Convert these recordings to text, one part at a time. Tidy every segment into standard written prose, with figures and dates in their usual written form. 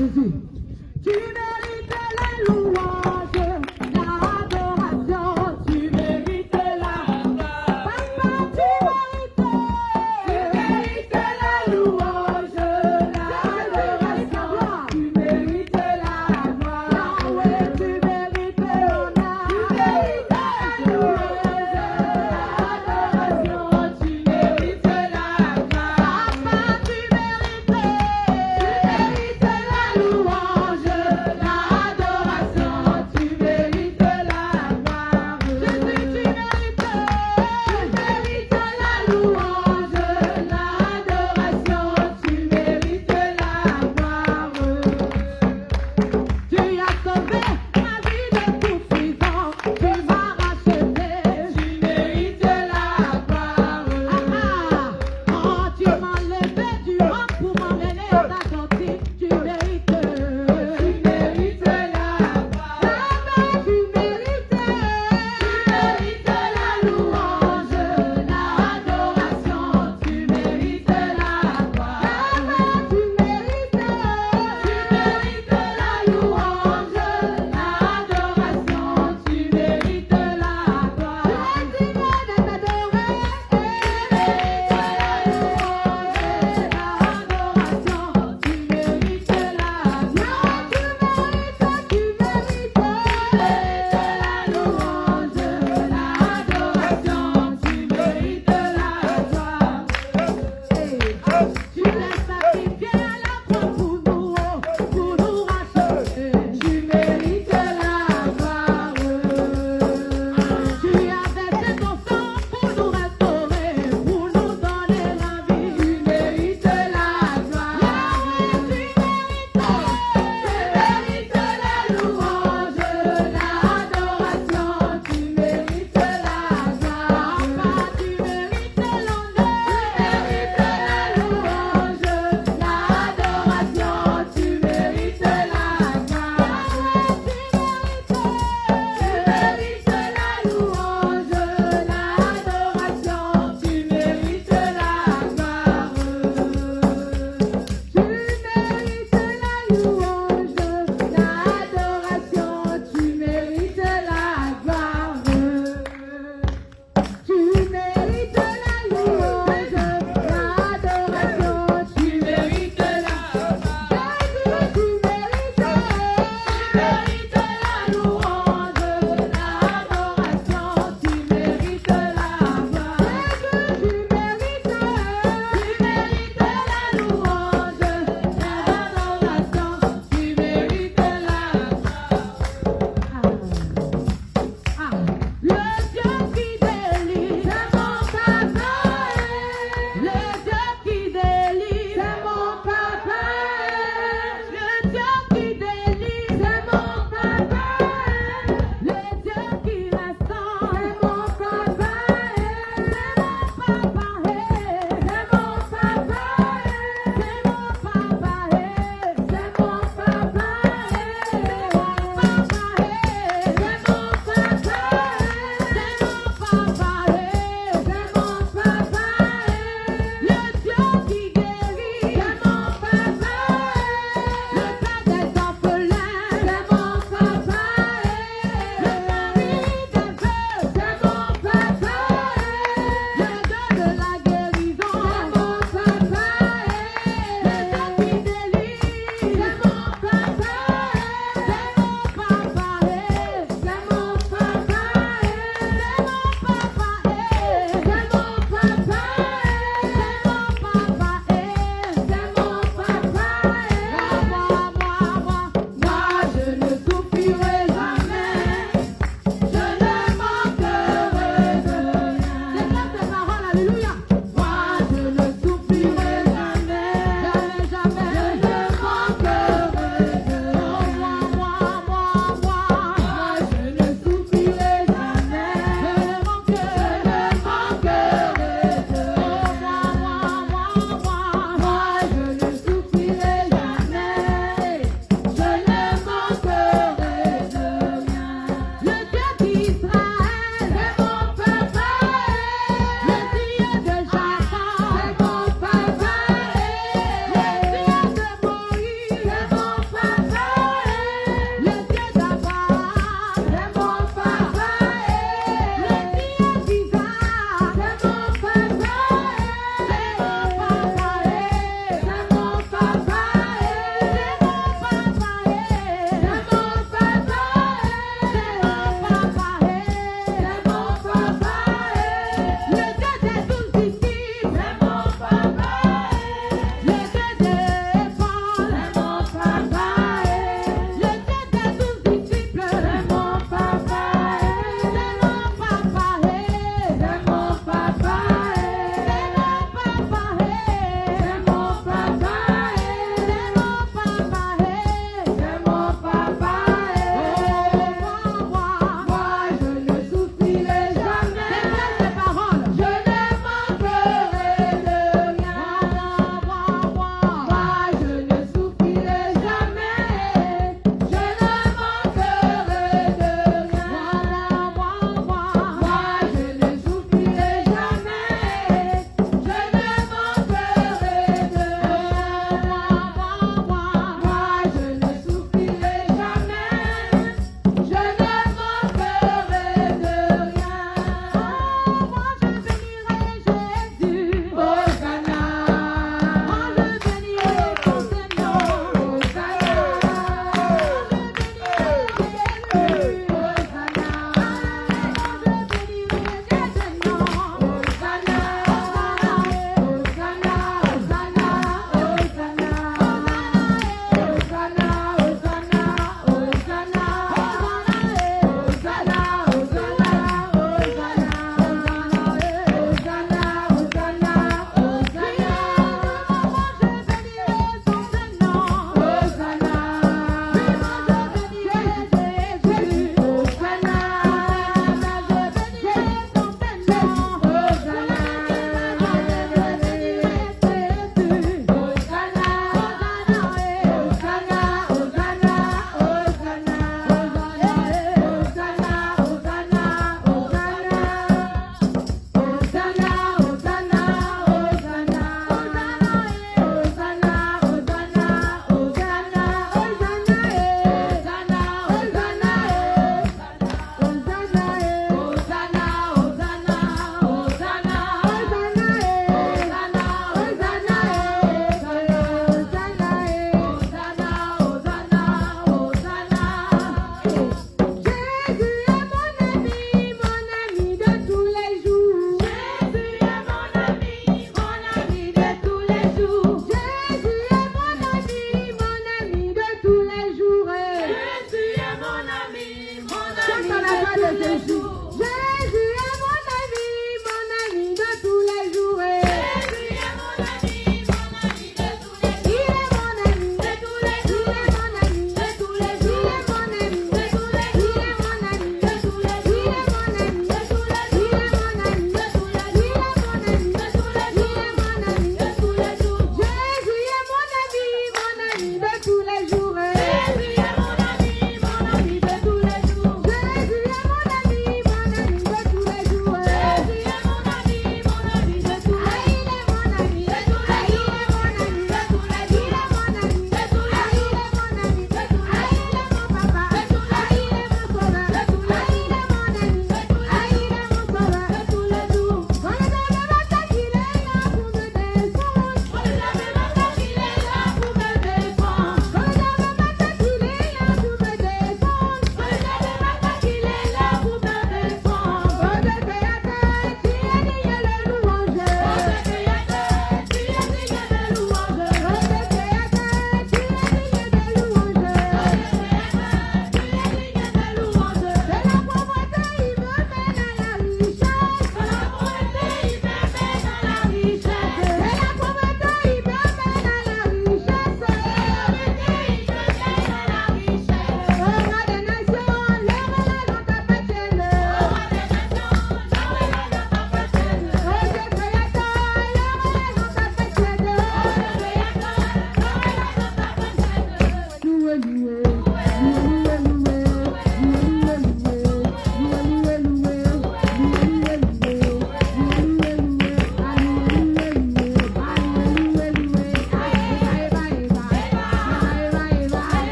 Jésus. Tu mérites la louange, l'adoration, tu mérites la Papa, tu mérites la louange, l'adoration, tu mérites la gloire. Yahweh, tu mérites l'honneur, tu mérites la louange, l'adoration, tu mérites la gloire. Papa, tu mérites la louange, l'adoration,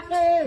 Aujourd'hui,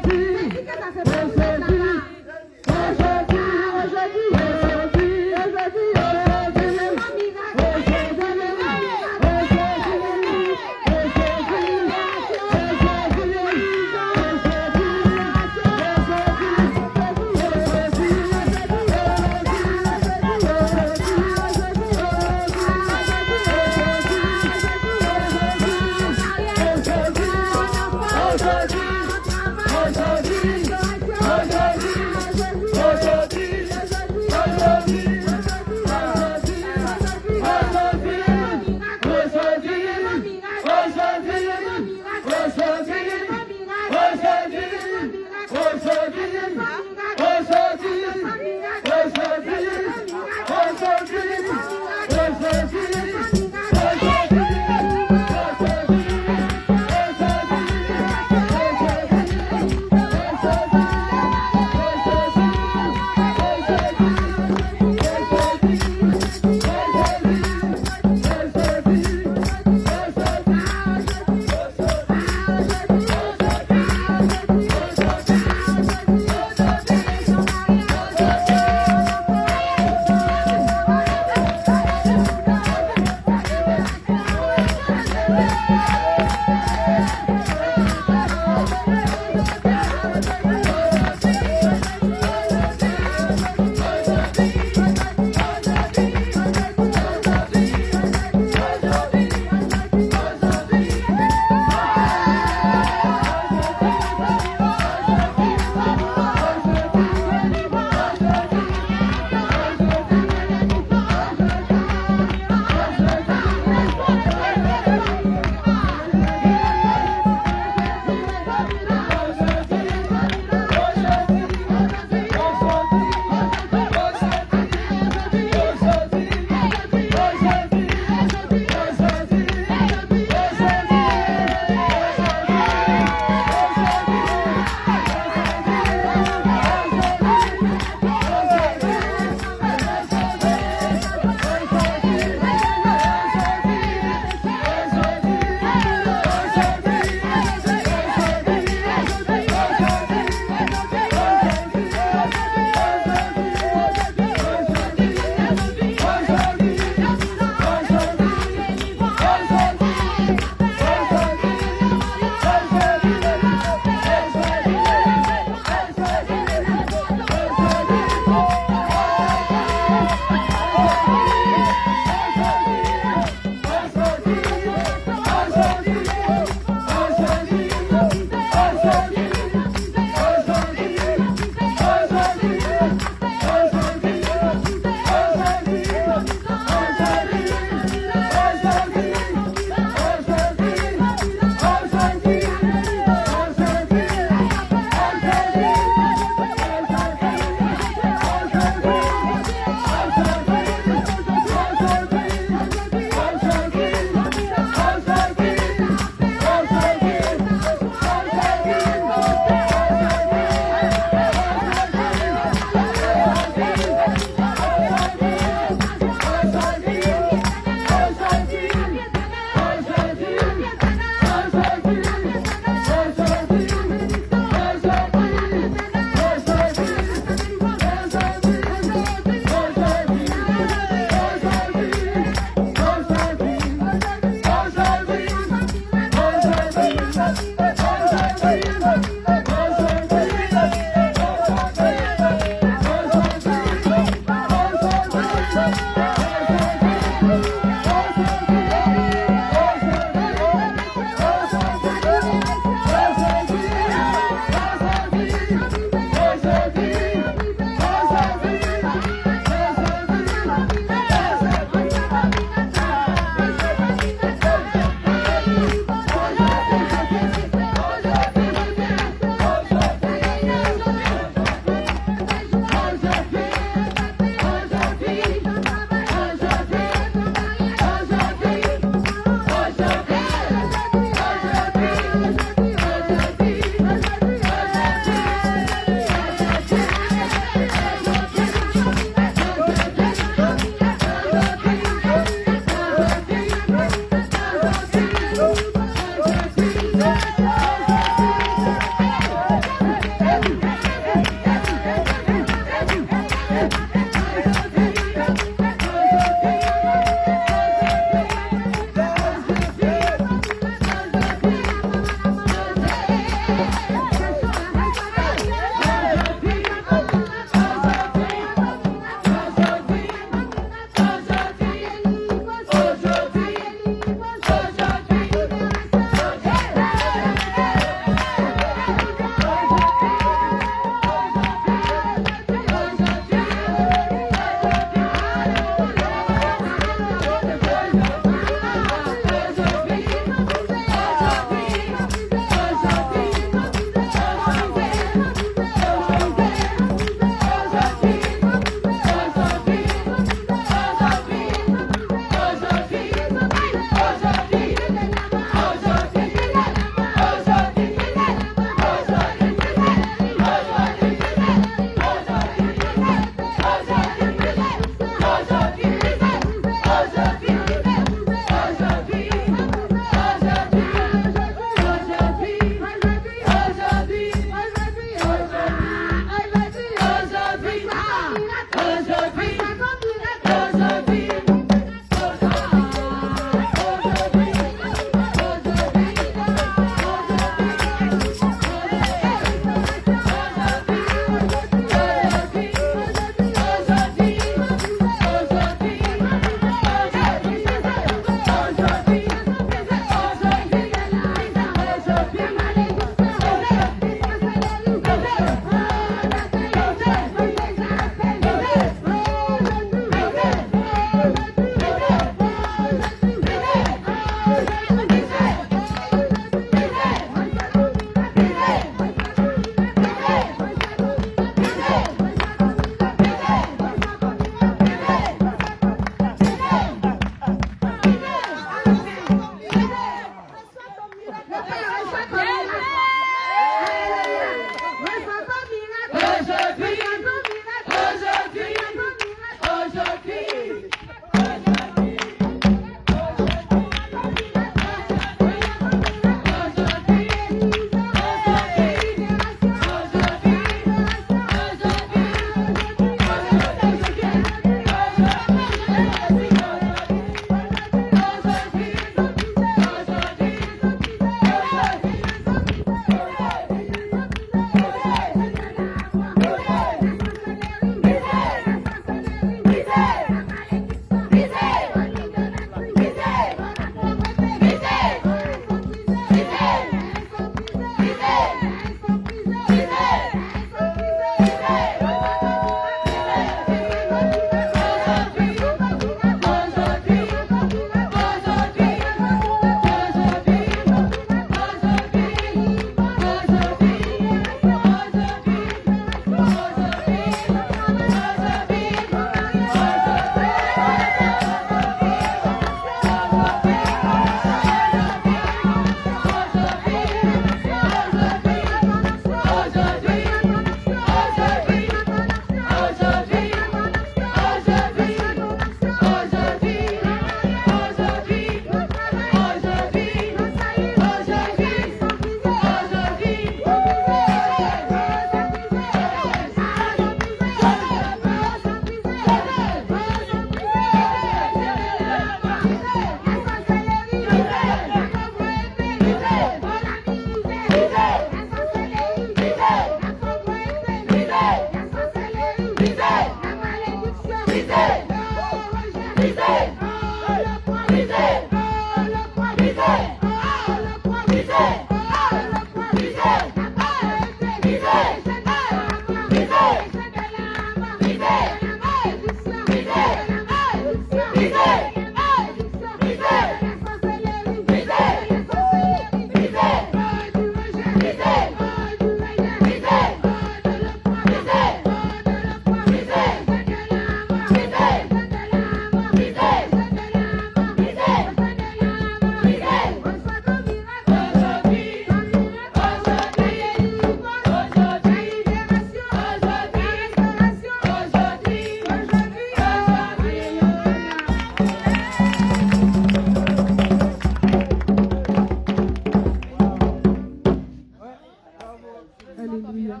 Alléluia.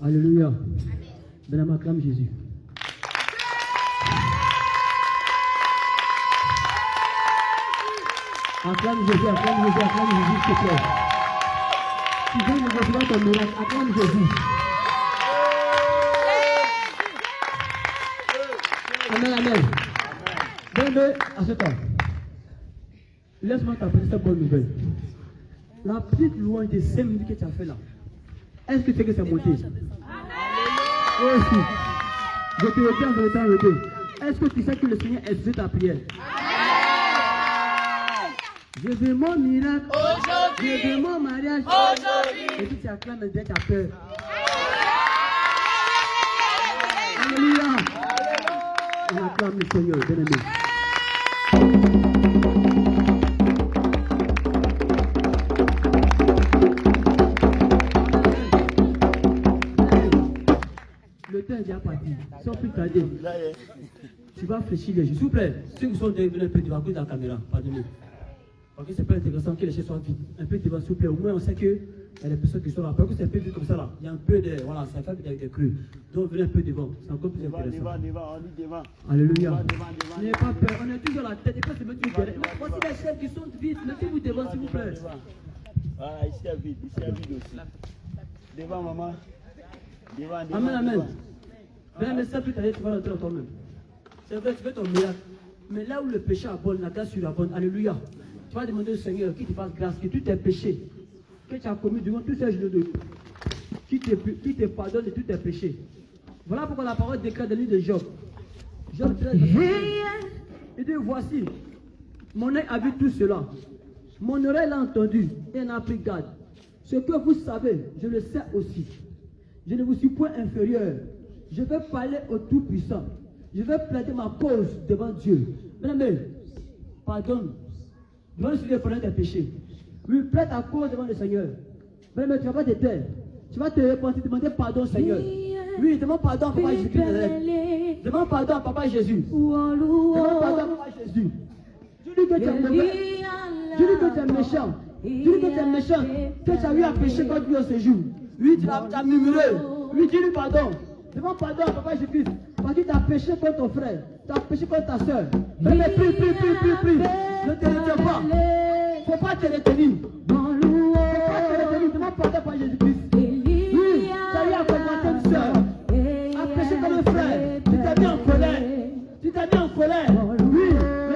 Alléluia. Maintenant, acclame Jésus. Acclame Jésus, acclame Jésus, acclame Jésus, s'il te plaît. Tu veux recevoir ton miracle, acclame Jésus. Amen, amen. Bien, à ce temps. Laisse-moi t'appeler cette bonne nouvelle. La petite louange de 5 minutes que tu as fait là, est-ce que tu sais que c'est monté? Aussi. Je te le dis en même temps, est-ce que tu sais que le Seigneur exauce ta prière? Je veux mon miracle aujourd'hui. Je veux mon mariage aujourd'hui. Et puis tu acclames et tu as peur. Alléluia. On acclame le Seigneur, bien-aimé. Le temps est déjà parti. Sans plus tarder, tu vas fléchir les yeux. S'il vous plaît, ceux qui sont devenus un peu devant la caméra, pardonnez. Ok, c'est pas intéressant que les chaises soient vides. Un peu devant, s'il vous plaît. Au moins, on sait qu'il y a des personnes qui sont là. Parce que c'est un peu vide comme ça là. Il y a un peu de. Voilà, ça fait des crues. Donc, venez un peu devant. C'est encore plus intéressant. Devant, on dit devant. Alléluia. N'ayez pas peur. On est toujours à la tête. Et pas se mettre derrière. Voici les chaises qui sont vides. Mettez-vous devant, s'il vous plaît. Voilà, ici est vide. Ici est vide aussi. Devant, maman. Devant. Amen, amen. Viens, mais ça, plus tard, tu vas rentrer en toi-même. C'est vrai, tu fais ton miracle. Mais là où le péché abonde, la grâce surabonde. Alléluia. Tu vas demander au Seigneur qu'il te fasse grâce, que tous tes péchés que tu as commis durant tous ces jours de qui te pardonne de tous tes péchés. Voilà pourquoi la parole déclare dans le livre de Job. Job 13, il dit, voici, mon œil a vu tout cela. Mon oreille l'a entendu et en a pris garde. Ce que vous savez, je le sais aussi. Je ne vous suis point inférieur. Je vais parler au Tout-Puissant. Je vais plaider ma cause devant Dieu. Bien-aimé, pardonne. Devant le Seigneur, pardonne tes péchés. Oui, plaide ta cause devant le Seigneur. Bien-aimé, tu ne vas pas te taire. Tu vas te repentir, demander pardon au Seigneur. Oui, demande pardon à Papa Jésus. Demande pardon à Papa Jésus. Demande pardon à Papa Jésus. Dis-lui que tu es mauvais. Dis-lui que tu es méchant. Dis-lui que tu es méchant. Que tu as eu à pécher contre lui au séjour. Oui, tu as murmuré. Oui, dis-lui pardon. Demande pardon à Papa Jésus. Parce que tu as péché contre ton frère. Tu as péché contre ta soeur. Mais prie. Ne te retiens pas. Il ne faut pas te retenir. Demande pardon à Papa Jésus-Christ. Oui, tu as eu à combattre une soeur. À pécher comme un frère. Tu t'es mis en colère. Oui,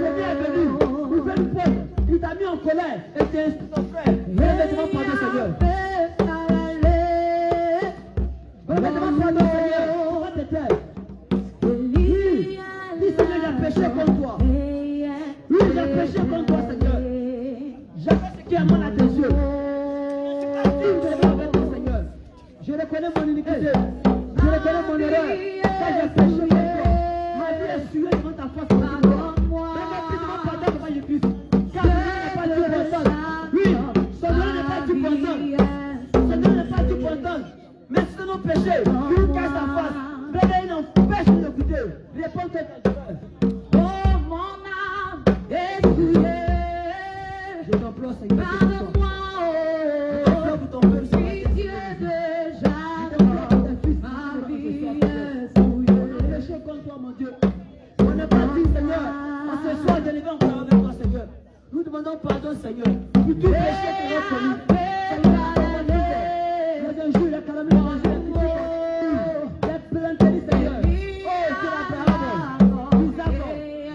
l'ennemi est venu. Il veut nous prendre. Il t'a mis en colère. Et tu es ton frère. Mais demande pardon, Seigneur. Mais demande pardon, Seigneur. Pourquoi te taire? Oui, dis Seigneur, j'ai péché contre toi. Oui, j'ai péché contre toi, Seigneur. J'ai fait ce qui est mal à tes yeux. Je ne suis pas digne de vivre avec toi, Seigneur. Je reconnais mon iniquité. Je reconnais mon erreur. Car j'ai péché contre toi. Ma vie est suée devant ta face. Pardonne-moi. Demande pardon devant Jésus-Christ. Car son nom n'est pas du pardon. Oui, son nom n'est pas du pardon. Son nom n'est pas du pardon. Mais c'est nos péchés. Il nous cache sa face. Bébé, il empêche de l'écouter. Réponds-toi ta douleur. Oh, mon âme est souillée. Je t'implore, Seigneur. Pardonne-moi. Je t'implore pour ton peuple. Pitié déjà. Ma vie est souillée. On a péché contre toi, mon Dieu. On n'est pas dit, Seigneur. À ce soir, de lever encore avec toi, Seigneur. Nous demandons pardon, Seigneur. Pour tout péché que nous avons commis. Seigneur, les injures, les calamités, les plaisanteries, Seigneur. Oh, Dieu d'Abraham, d'Isaac,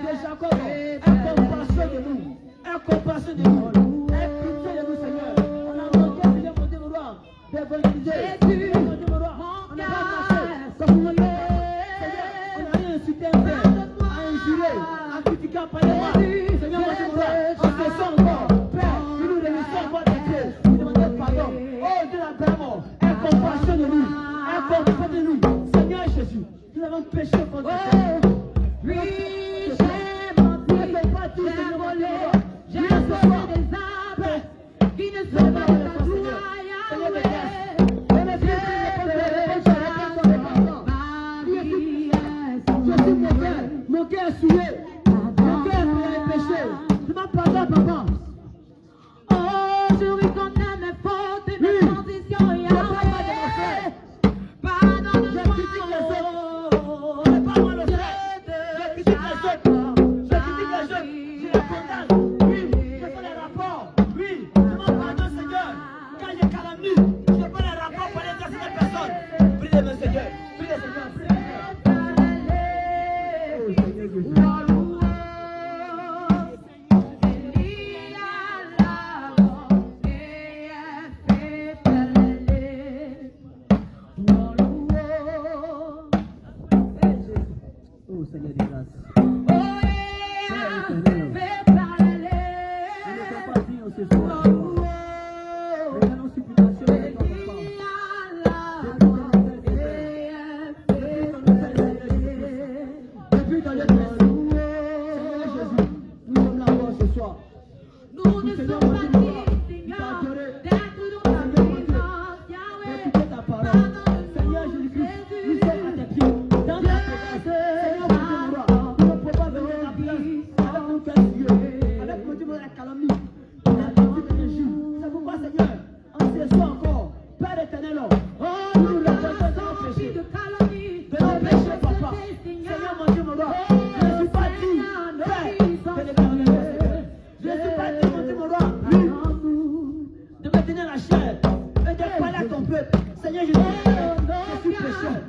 de Jacob, aie compassion de nous. Aie compassion de nous. Aie pitié de nous, Seigneur. On a manqué, Seigneur, mon Dieu, mon roi, d'évangéliser. Mon Dieu, mon roi, on n'a pas marché. Comme vous le Seigneur, on a rien insulté un frère, à injurer, à critiquer, à parler mal. Seigneur, mon Dieu, mon roi, on se sent encore. Père, nous nous réunissons encore des dieux. Nous demandons pardon. Oh, Dieu d'Abraham, aie compassion de nous. Aie compassion de nous. Seigneur Jésus, nous avons péché contre toi. Oui, j'ai menti, j'ai volé, j'ai assommé des arbres qui ne sont pas de ta gloire, Yahweh.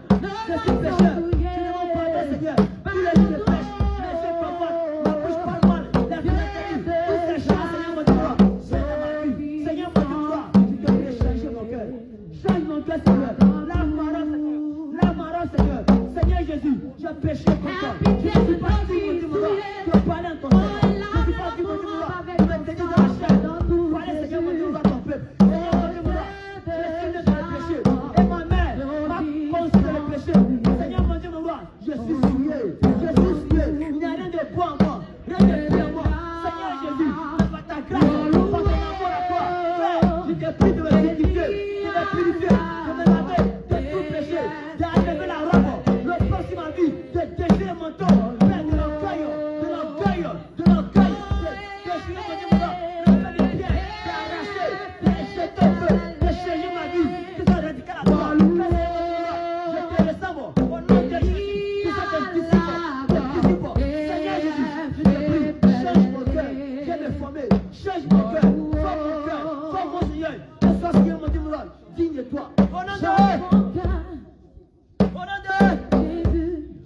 Je suis pécheur. Je demande pardon, Seigneur. Tous les jours je pêche. Mes yeux parfois, ma bouche parle mal. La vie m'a tenu. Tous ces choses, Seigneur, mon Dieu. Seigneur, ma vie. Seigneur, mon Dieu. Je te prie, change mon cœur. Change mon cœur, Seigneur. Lave-moi, Seigneur. Lave-moi, Seigneur. Seigneur Jésus, j'ai péché contre toi. Je ne suis pas digne, mon Dieu, mon roi. Tu as parlé en ton nom. Je ne suis pas digne, mon Dieu, mon roi. Tu m'as tenu dans la chair. Parlez, Seigneur, mon Dieu, mon roi, ton peuple. Seigneur, mon Dieu, mon roi. Je suis né dans le péché. Et ma mère m'a conçu dans le péché. Seigneur, mon Dieu, mon roi, je suis souillé. Je suis souillé. Il n'y a rien de bon en moi. Rien de pire en moi. Seigneur Jésus, par ta grâce, par ton amour à toi. Père, je te prie de me purifier. De me purifier. De me laver de tout péché. D'enlever la robe. Le prochain ma vie. De déchirer mon dos. Père, de l'orgueil. De l'orgueil. De l'orgueil. De déchirer mon Dieu, mon roi. De faire des pierres. D'arracher. De jeter au feu. De changer ma vie. Que ça radical à toi. Je te ressens, moi. Au nom de Jésus. Que ça te dissipe. Seigneur Jésus, je te prie. Change mon cœur. Viens me former. Change mon cœur. Forme mon cœur. Forme mon Seigneur. Que sois Seigneur, mon Dieu, mon roi. Digne de toi. Au nom de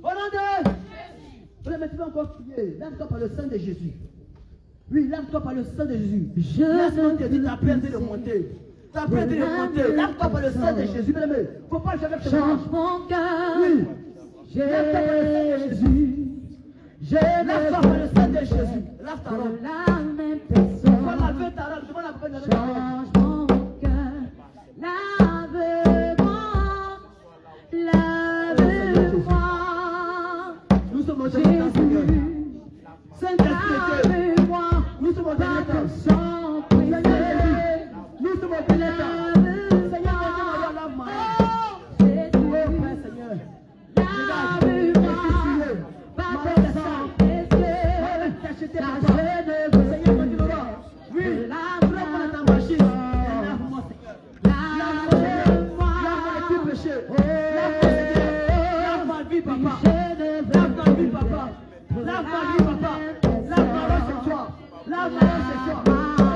Au nom de oui, mais tu vas encore prier. Lave-toi par le sang de Jésus. Oui, lave-toi par le sang de Jésus. Laisse-moi te dire, ta peine de monter. Ta peine de monter. Lave-toi par le sang de Jésus. Bien aimé, faut pas jamais te Change mon cœur, oui. Jésus. Je Lave-toi par le sang de Jésus. Lave ta veux robe. la même personne. Va laver ta robe. Demande à la personne de laver ta robe. Change mon cœur, lave-moi, lave-moi. Nous sommes au dernier temps, Seigneur. Saint-Esprit, Lave-moi, nous sommes au dernier temps. sans Seigneur prier. Jésus, nous sommes au dernier temps. Seigneur, lave-moi. Oh, Père Seigneur. Lave-moi, par ton sang précieux, car je ne veux Seigneur, mon Dieu, mon roi. Oui, lave-moi, prends ta machine. Lave-moi, Seigneur. Lave-moi, lave-moi tout péché. Lave-moi, Seigneur. Lave ma vie, papa. Lave ma vie, papa. Lave ma vie, papa. Lave ma robe ce soir. Lave ma robe ce soir.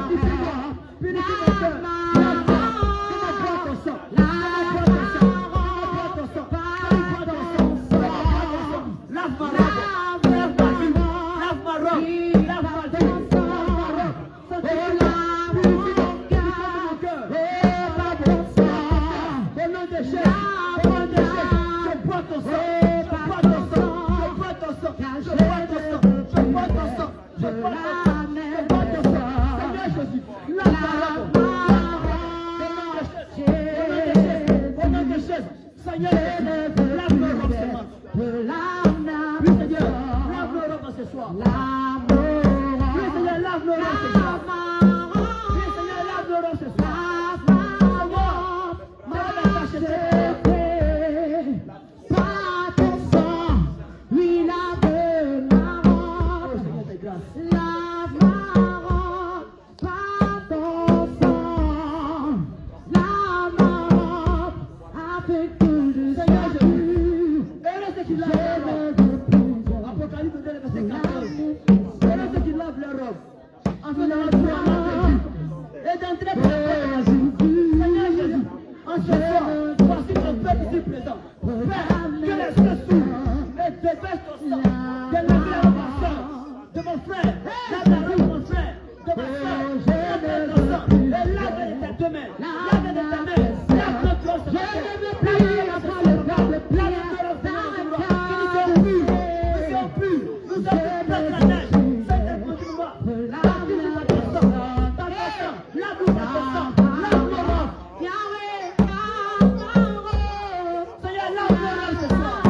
Purifie-moi. Purifie mon cœur. Lave-moi. Fais-moi boire ton sang. Fais-moi boire ton sang. Fais-moi boire ton sang. Fais-moi boire ton sang. Fais-moi boire ton sang. Lave ma robe. Lave ma vie. Lave ma robe. Lave ma vie. Lave ma robe. Sanctifie-moi. Purifie-moi. Purifie mon cœur. Lave mon sang. Au nom de Jésus. Au nom de Jésus. Je bois ton sang. Je bois ton sang. Je bois ton sang. Je bois ton sang. Je bois ton sang. Je bois ton sang. Je bois ton sang. Seigneur Jésus. Lave ma robe. Au nom de Jésus. Seigneur Jésus. Lave ma robe seulement. Oui, Seigneur. Lave nos robes ce soir. Oui, Seigneur. Lave nos robes ce soir. Oui, Seigneur. Lave nos robes ce soir. Seigneur. Ma robe est cachée. Par ton sang, oui, lave ma Oh, robe. Seigneur, tes grâces. Lave ma robe, par ton sang. Lave ma robe, avec tout le Seigneur salut. Jésus. Heureux ceux qui Je lavent leur robe. ne veux plus Apocalypse 2, verset 14. lave. Heureux ceux qui lavent leur robe. Afin de rentrer en Jésus. Et d'entrer par la porte de Jésus. Seigneur Jésus. En ce soir, voici ton peuple ici présent. Père, que les cieux s'ouvrent et déverse ton sang. Délivre la robe de ma soeur, de mon frère. Lave la robe de mon frère, de ma soeur. Lave ton sang. Et lave de tes deux mains. Lave de tes mains. Lave notre corps sur ta tête. Lave notre corps sur ta tête. Lave notre corps sur ta tête. Nous sommes purs. Nous sommes purs. Nous sommes purs par la neige. Saint-Esprit, tu vois. Lave-nous par ton sang. Par ton sang. Lave-nous par ton sang. Lave-nous par ton sang. Seigneur, lave nos robes ce soir.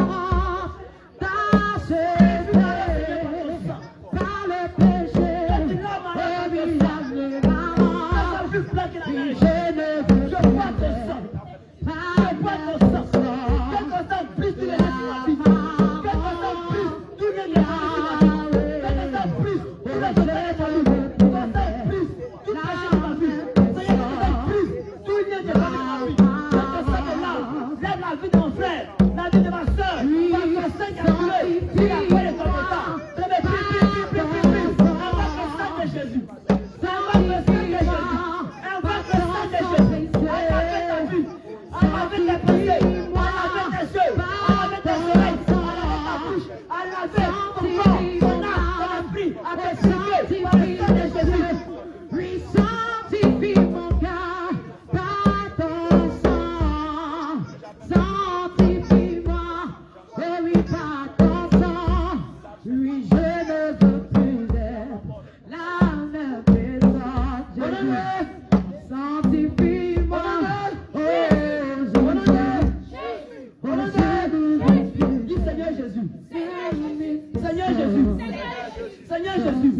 Jésus,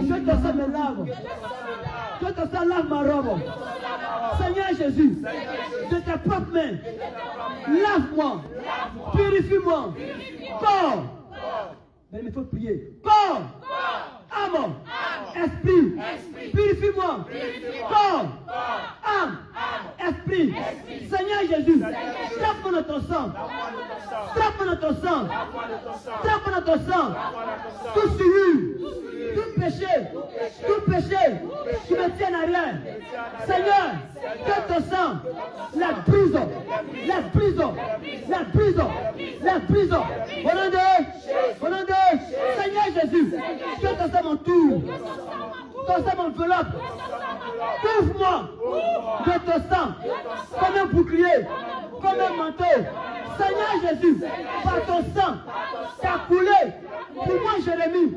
que ton sang me lave. Que ton sang lave ma robe. Seigneur Jésus, de tes propres mains, lave-moi, purifie-moi. Corps. Mais il faut prier. Corps, âme, esprit, purifie-moi. Corps, âme, esprit. Seigneur Jésus, tape-moi dans ton sang. Tape-moi dans ton sang. Tape-moi dans ton sang. Tout souillure, tout péché qui me tient en arrière. Seigneur, que ton sang, la prison. Au nom de Seigneur Jésus, que ton sang m'entoure. Ton sang m'enveloppe. Couvre-moi de ton sang, comme un bouclier, comme un manteau. Seigneur Jésus, par ton sang, t'as coulé. Pour moi, Jérémie,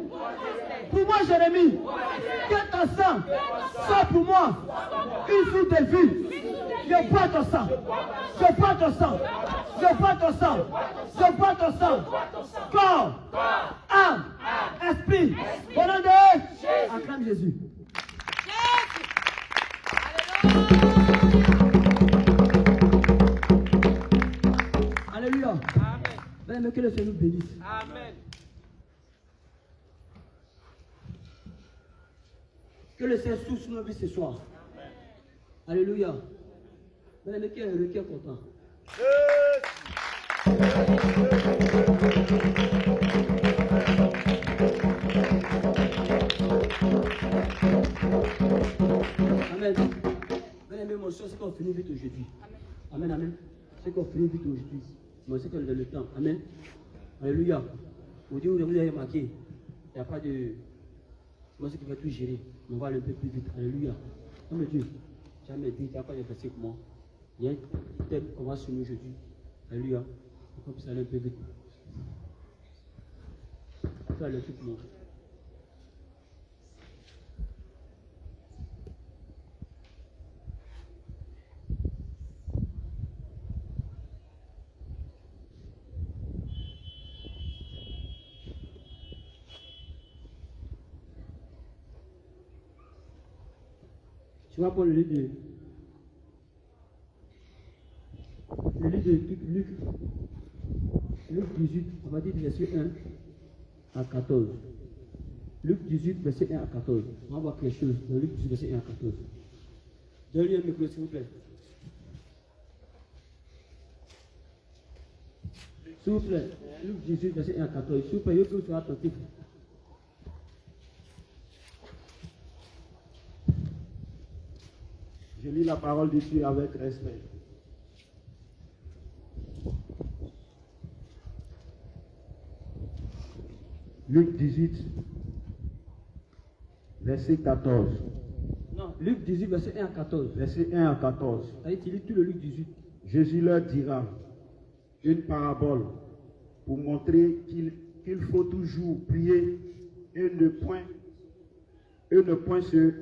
que ton sang soit pour moi une source de vie. Je bois ton sang. Corps, âme, esprit. Au nom de acclame Jésus. Alléluia. Amen. Que le Seigneur nous bénisse. Amen. Que le Seigneur souffle sur nos vies ce soir. Alléluia. Bien-aimé, qui est heureux, qui est content. Amen. Bien-aimé, mon cher, c'est qu'on finit vite aujourd'hui. Amen. C'est qu'on finit vite aujourd'hui. Moi, c'est qu'on donne le temps. Amen. Alléluia. Aujourd'hui, vous avez remarqué, il n'y a pas de. Moi, c'est qui va tout gérer. On va aller un peu plus vite. Alléluia. Oh mon Dieu, jamais dit, il n'y a pas de verset pour moi. Il y a un thème qu'on va soumettre aujourd'hui. Alléluia. On peut aller un peu vite. On peut aller un peu plus loin. Tu vas prendre le livre de Luc 18, on va dire verset 1 à 14. Luc 18, verset 1 à 14. On va voir quelque chose dans Luc 18, verset 1 à 14. Donnez-lui un micro, s'il vous plaît. S'il vous plaît, Luc 18, verset 1 à 14. S'il vous plaît, il faut que vous soyez attentifs. Je lis la parole de Dieu avec respect. Luc 18, verset 14. Non, Luc 18, verset 1 à 14. Verset 1 à 14. Tu lis tout le Luc 18. Jésus leur dira une parabole pour montrer qu'il faut toujours prier et ne point se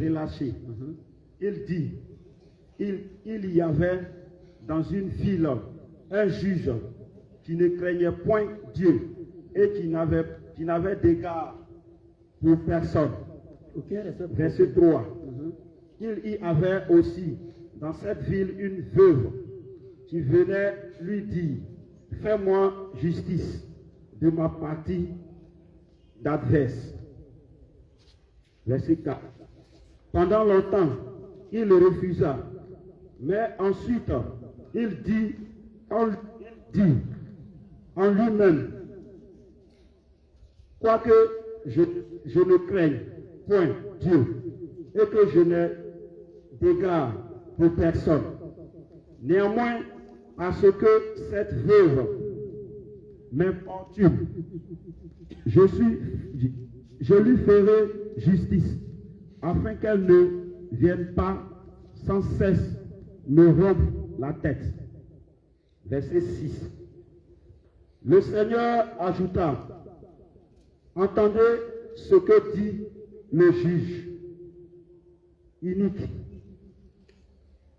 relâcher. Il dit, il y avait dans une ville un juge qui ne craignait point Dieu et qui n'avait d'égard pour personne. Verset 3. Il y avait aussi dans cette ville une veuve qui venait lui dire, fais-moi justice de ma partie d'adverse. Verset 4. Pendant longtemps, il refusa, mais ensuite, il dit en lui-même, quoique je ne craigne point Dieu et que je n'ai d'égard pour personne, néanmoins, parce que cette veuve m'importune, je lui ferai justice, afin qu'elle ne vienne pas sans cesse me rompre la tête. Verset 6. Le Seigneur ajouta, entendez ce que dit le juge inique.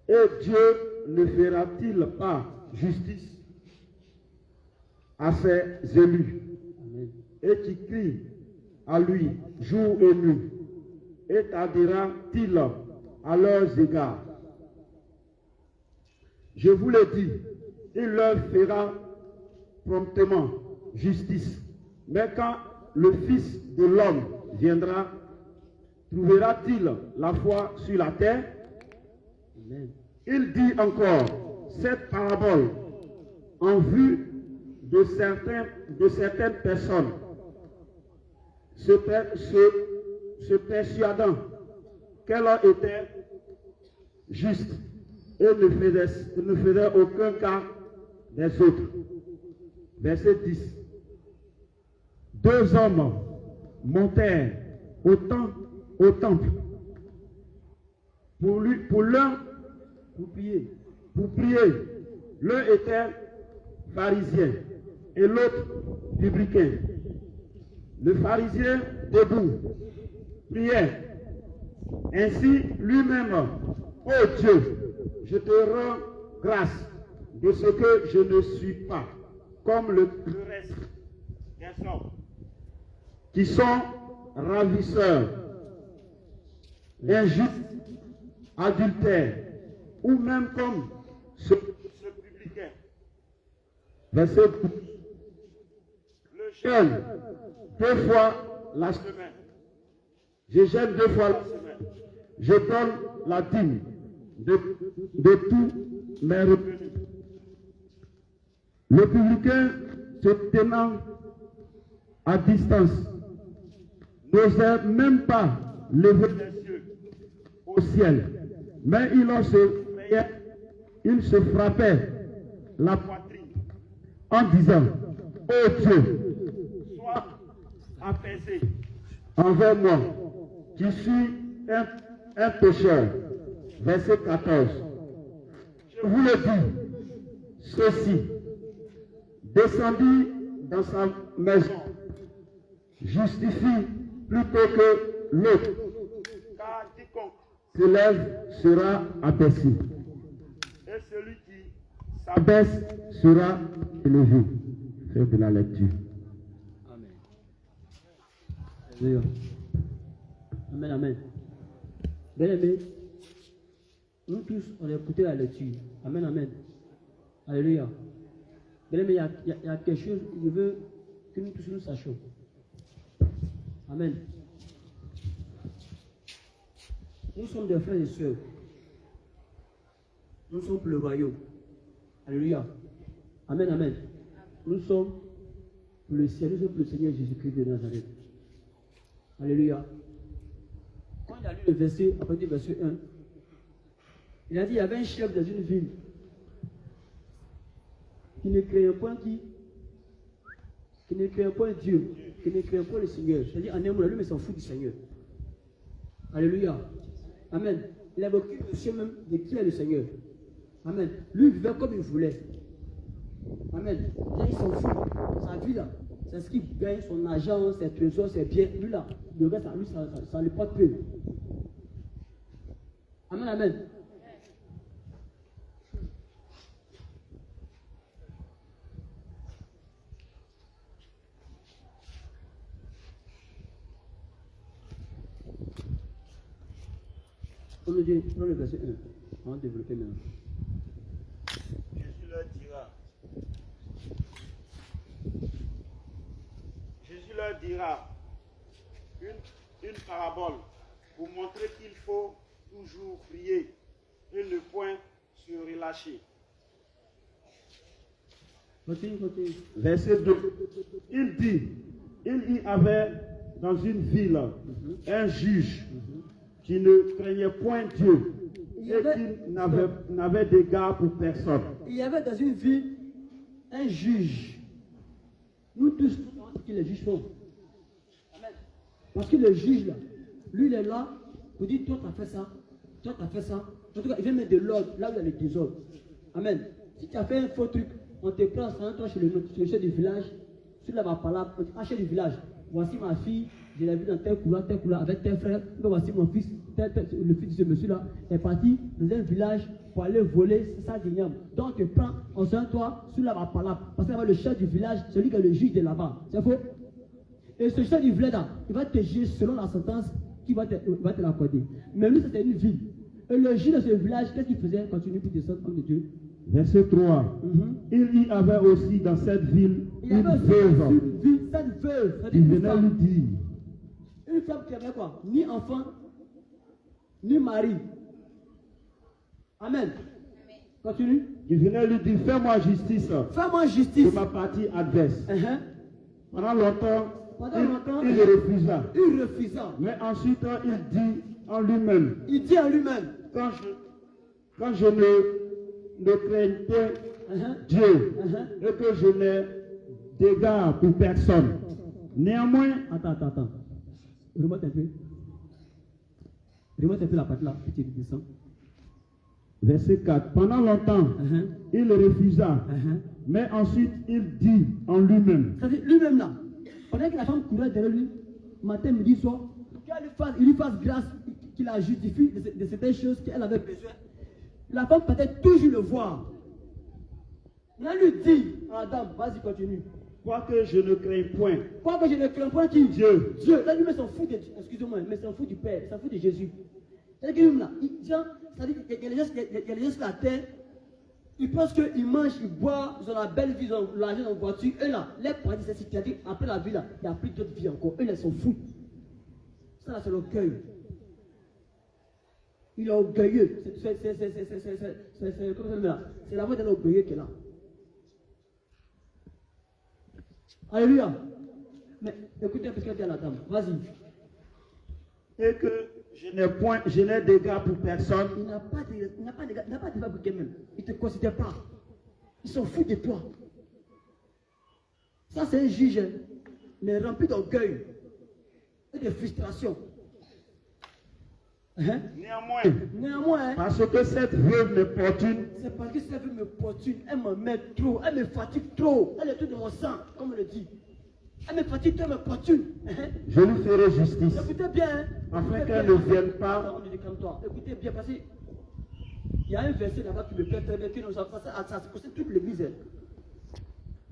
Et Dieu ne fera-t-il pas justice à ses élus et qui crient à lui jour et nuit, et tardera-t-il à leurs égards? Je vous le dis, il leur fera promptement justice. Mais quand le Fils de l'homme viendra, trouvera-t-il la foi sur la terre? Amen. Il dit encore cette parabole en vue de certaines personnes se persuadant qu'elle était juste et ne faisait aucun cas des autres. Verset 10. Deux hommes montèrent au temple pour prier. L'un était pharisien et l'autre publicain. Le pharisien debout priait ainsi lui-même: ô Dieu, je te rends grâce de ce que je ne suis pas comme le reste des hommes qui sont ravisseurs, injustes, adultères, ou même comme ce publicain. Verset 12. Le jeûne 2 fois la semaine. Je jeûne 2 fois la semaine. Je donne la dîme de tous mes revenus. Le publicain, se tenant à distance, n'osait même pas lever les yeux au ciel, mais il se frappait la poitrine en disant: ô Dieu, sois apaisé envers moi, qui suis un pécheur. Verset 14. Je vous le dis, ceci, descendit dans sa maison, justifie plutôt que l'autre, car quiconque se lève sera abaissé, et celui qui s'abaisse sera élevé. C'est de la lecture. Amen. Alléluia. Amen, amen. Bien-aimés, nous tous, on a écouté la lecture. Amen, amen. Alléluia. Bien-aimés, il y a quelque chose, je veux que nous tous nous sachions. Amen. Nous sommes des frères et sœurs. Nous sommes pour le royaume. Alléluia. Amen, amen. Nous sommes pour le ciel. Nous sommes pour le Seigneur Jésus-Christ de Nazareth. Alléluia. Quand il a lu le verset, après du verset 1, il a dit: il y avait un chef dans une ville qui ne craignait point qui ne craignait point Dieu, qui ne craignait point le Seigneur. C'est-à-dire, en un mot, lui, mais s'en fout du Seigneur. Alléluia. Amen. Il avait aucune notion même de qui est le Seigneur. Amen. Lui, il vivait comme il voulait. Amen. Là, il s'en fout. Sa vie, là, c'est ce qu'il gagne, son argent, ses trésors, ses biens. Lui, là, le reste, lui, ça ne lui porte peu. Amen, amen. On le dit, prenons le verset 1. On va développer maintenant. Jésus leur dira une parabole pour montrer qu'il faut toujours prier et ne point se relâcher. Continue. Verset 2. Il dit, il y avait dans une ville un juge qui ne craignait point Dieu et qui n'avait d'égard pour personne. Il y avait dans une ville un juge. Nous tous, on dit que les juges font. Parce que le juge, là, lui, il est là pour dire: toi, tu as fait ça, toi, tu as fait ça. En tout cas, il vient mettre de l'ordre là où il y a le désordre. Amen. Si tu as fait un faux truc, on te prend ça, toi, chez le chef du village, sur la parole, on dit: ah, chef du village, voici ma fille, je l'ai vue dans tel couloir, avec tel frère. Voici mon fils, le fils de ce monsieur-là est parti dans un village pour aller voler ça d'igname. Donc, on te prend, on se toi sur la parole, parce qu'il y avait le chef du village, celui qui est le juge de là-bas. C'est faux? Et ce chef du volet là, il va te juger selon la sentence qu'il va te l'accorder. Mais lui, c'était une ville. Et le juge de ce village, qu'est-ce qu'il faisait? Continue pour descendre comme de Dieu. Verset 3. Il y avait aussi dans cette ville Il y une avait aussi veuve une ville, cette veuve, qui c'est-à-dire une venait lui femme. dire, Une femme qui avait quoi? Ni enfant, ni mari. Amen. Continue. qui venait lui dire, fais-moi justice Fais-moi de justice. ma partie adverse. Uh-huh. Pendant longtemps, Pendant longtemps, il refusa. il refusa. Mais ensuite, il dit en lui-même, Il dit en lui-même, quand je ne craigne point uh-huh, Dieu uh-huh. et que je n'ai d'égard pour personne, néanmoins, Attends. Remonte un peu. Remonte un peu la patte là, puis tu descends. verset 4, pendant longtemps, Uh-huh, il refusa, uh-huh. mais ensuite il dit en lui-même, C'est-à-dire lui-même là, pendant que la femme courait derrière lui, matin, midi, soir, qu'il lui fasse grâce, qu'il la justifie de certaines choses qu'elle avait besoin. La femme peut-être toujours le voir. Là, lui dit à Adam, vas-y, continue. quoique je ne crains point Quoi que je ne crains point qui? Dieu, Là, lui, mais s'en fout de Dieu. Excusez-moi, mais s'en fout du Père, s'en fout de Jésus. C'est-à-dire que lui, là, c'est-à-dire qu'il y a les gens sur la terre, ils pensent qu'ils mangent, ils boivent, ils ont la belle vie, ils ont l'argent en voiture. Eux là, les paradis, c'est-à-dire après la vie là, il n'y a plus d'autres vies encore. Eux là, ils s'en foutent. Ça là, c'est l'orgueil. Il est orgueilleux. C'est comme ça là. C'est la voix d'un orgueilleux qui est là. Alléluia. Mais écoutez un peu ce qu'elle dit à la dame. Vas-y. et que je n'ai d'égard pour personne, Il n'a pas de pour lui-même. Il ne te considère pas. Il s'en fout de toi. Ça, c'est un juge, hein, mais rempli d'orgueil et de frustration. Hein? Néanmoins, hein, parce que cette veuve m'importune, c'est parce que cette femme me portune, elle me met trop, elle me fatigue trop, elle est tout de mon sang, comme on le dit. Elle me fatigue trop, elle me portune. Hein? je lui ferai justice, Écoutez bien, hein? afin Écoutez qu'elle bien. ne vienne pas. Attends, on dit calme-toi. Écoutez bien, parce qu'il y a un verset là-bas qui me plaît très bien, qui nous a passé à ça, c'est toute l'église. Hein.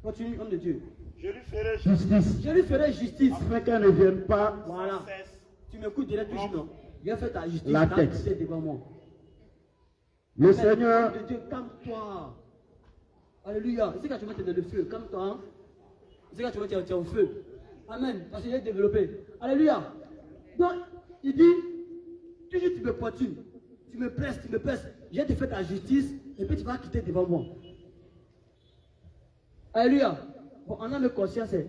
Continue, homme de Dieu. Je lui ferai justice, Je lui ferai justice. afin qu'elle ne vienne pas Voilà. Tu m'écoutes direct toujours, non? Viens faire ta justice. La là, tête. tu es devant moi. Le Mais, Seigneur, homme de Dieu, calme-toi. Alléluia. C'est quand tu vas te donner le feu, calme-toi. Hein? C'est quand tu vas te mettre au feu. Amen. Parce qu'il est développé. Alléluia. Donc, il dit, toujours tu me portunes, tu me presses. Je vais te faire ta justice et puis tu vas quitter devant moi. Alléluia. Bon, on a le conscience. Hein.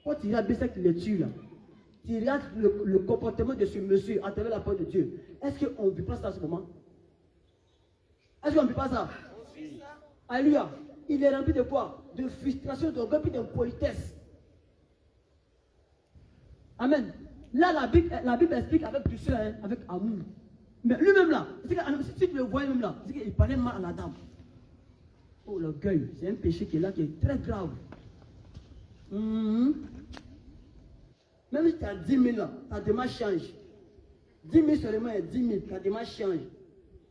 Quand tu regardes bien ça qui les tue là, tu regardes le comportement de ce monsieur à travers la parole de Dieu. Est-ce qu'on ne vit pas ça en ce moment? Est-ce qu'on ne vit pas ça? Alléluia. Il est rempli de quoi? De frustration, d'orgueil et d'impolitesse. Amen. Là, la Bible explique avec douceur, hein, avec amour. Mais lui-même là, si tu le vois même là, c'est qu'il parlait mal à la dame. Oh, l'orgueil, c'est un péché qui est là, qui est très grave. Même si tu as 10 000 là, ta démarche change. 10 000 seulement et 10 000, ta démarche change.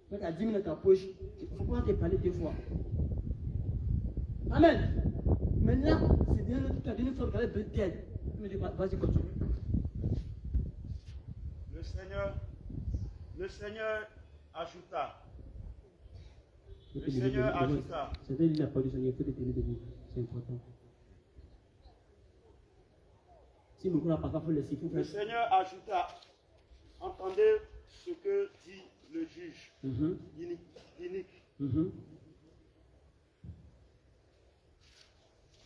Quand tu as 10 000 dans ta poche, il ne faut pas te parler deux fois. Amen. Maintenant, tu as donné une femme qui avait besoin d'aide. Tu me dis, vas-y, continue. le Seigneur ajouta. Le Seigneur ajouta. C'était lui la parole du Seigneur, il faut te tenir debout. C'est important. Si mon n'a pas fait le cycle, Le Seigneur ajouta. Entendez ce que dit le juge inique.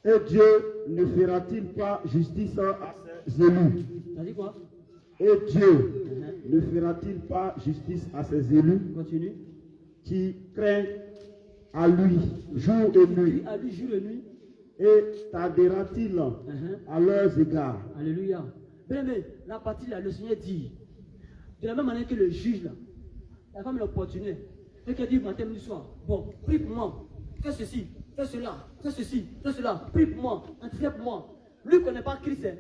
Et Dieu ne fera-t-il pas justice à ses élus? T'as dit quoi? Et Dieu ne fera-t-il pas justice à ses élus Continue. qui craignent à lui jour et nuit? À lui jour et nuit. Et tardera-t-il à leurs égards? Alléluia. Bien, mais la partie là, le Seigneur dit, de la même manière que le juge là, la femme l'opportunité, et qu'elle dit matin, midi, soir, bon, prie pour moi, fais ceci, fais cela, fais ceci, fais cela, prie pour moi, intercède pour moi. Lui ne connaît pas Christ. Hein.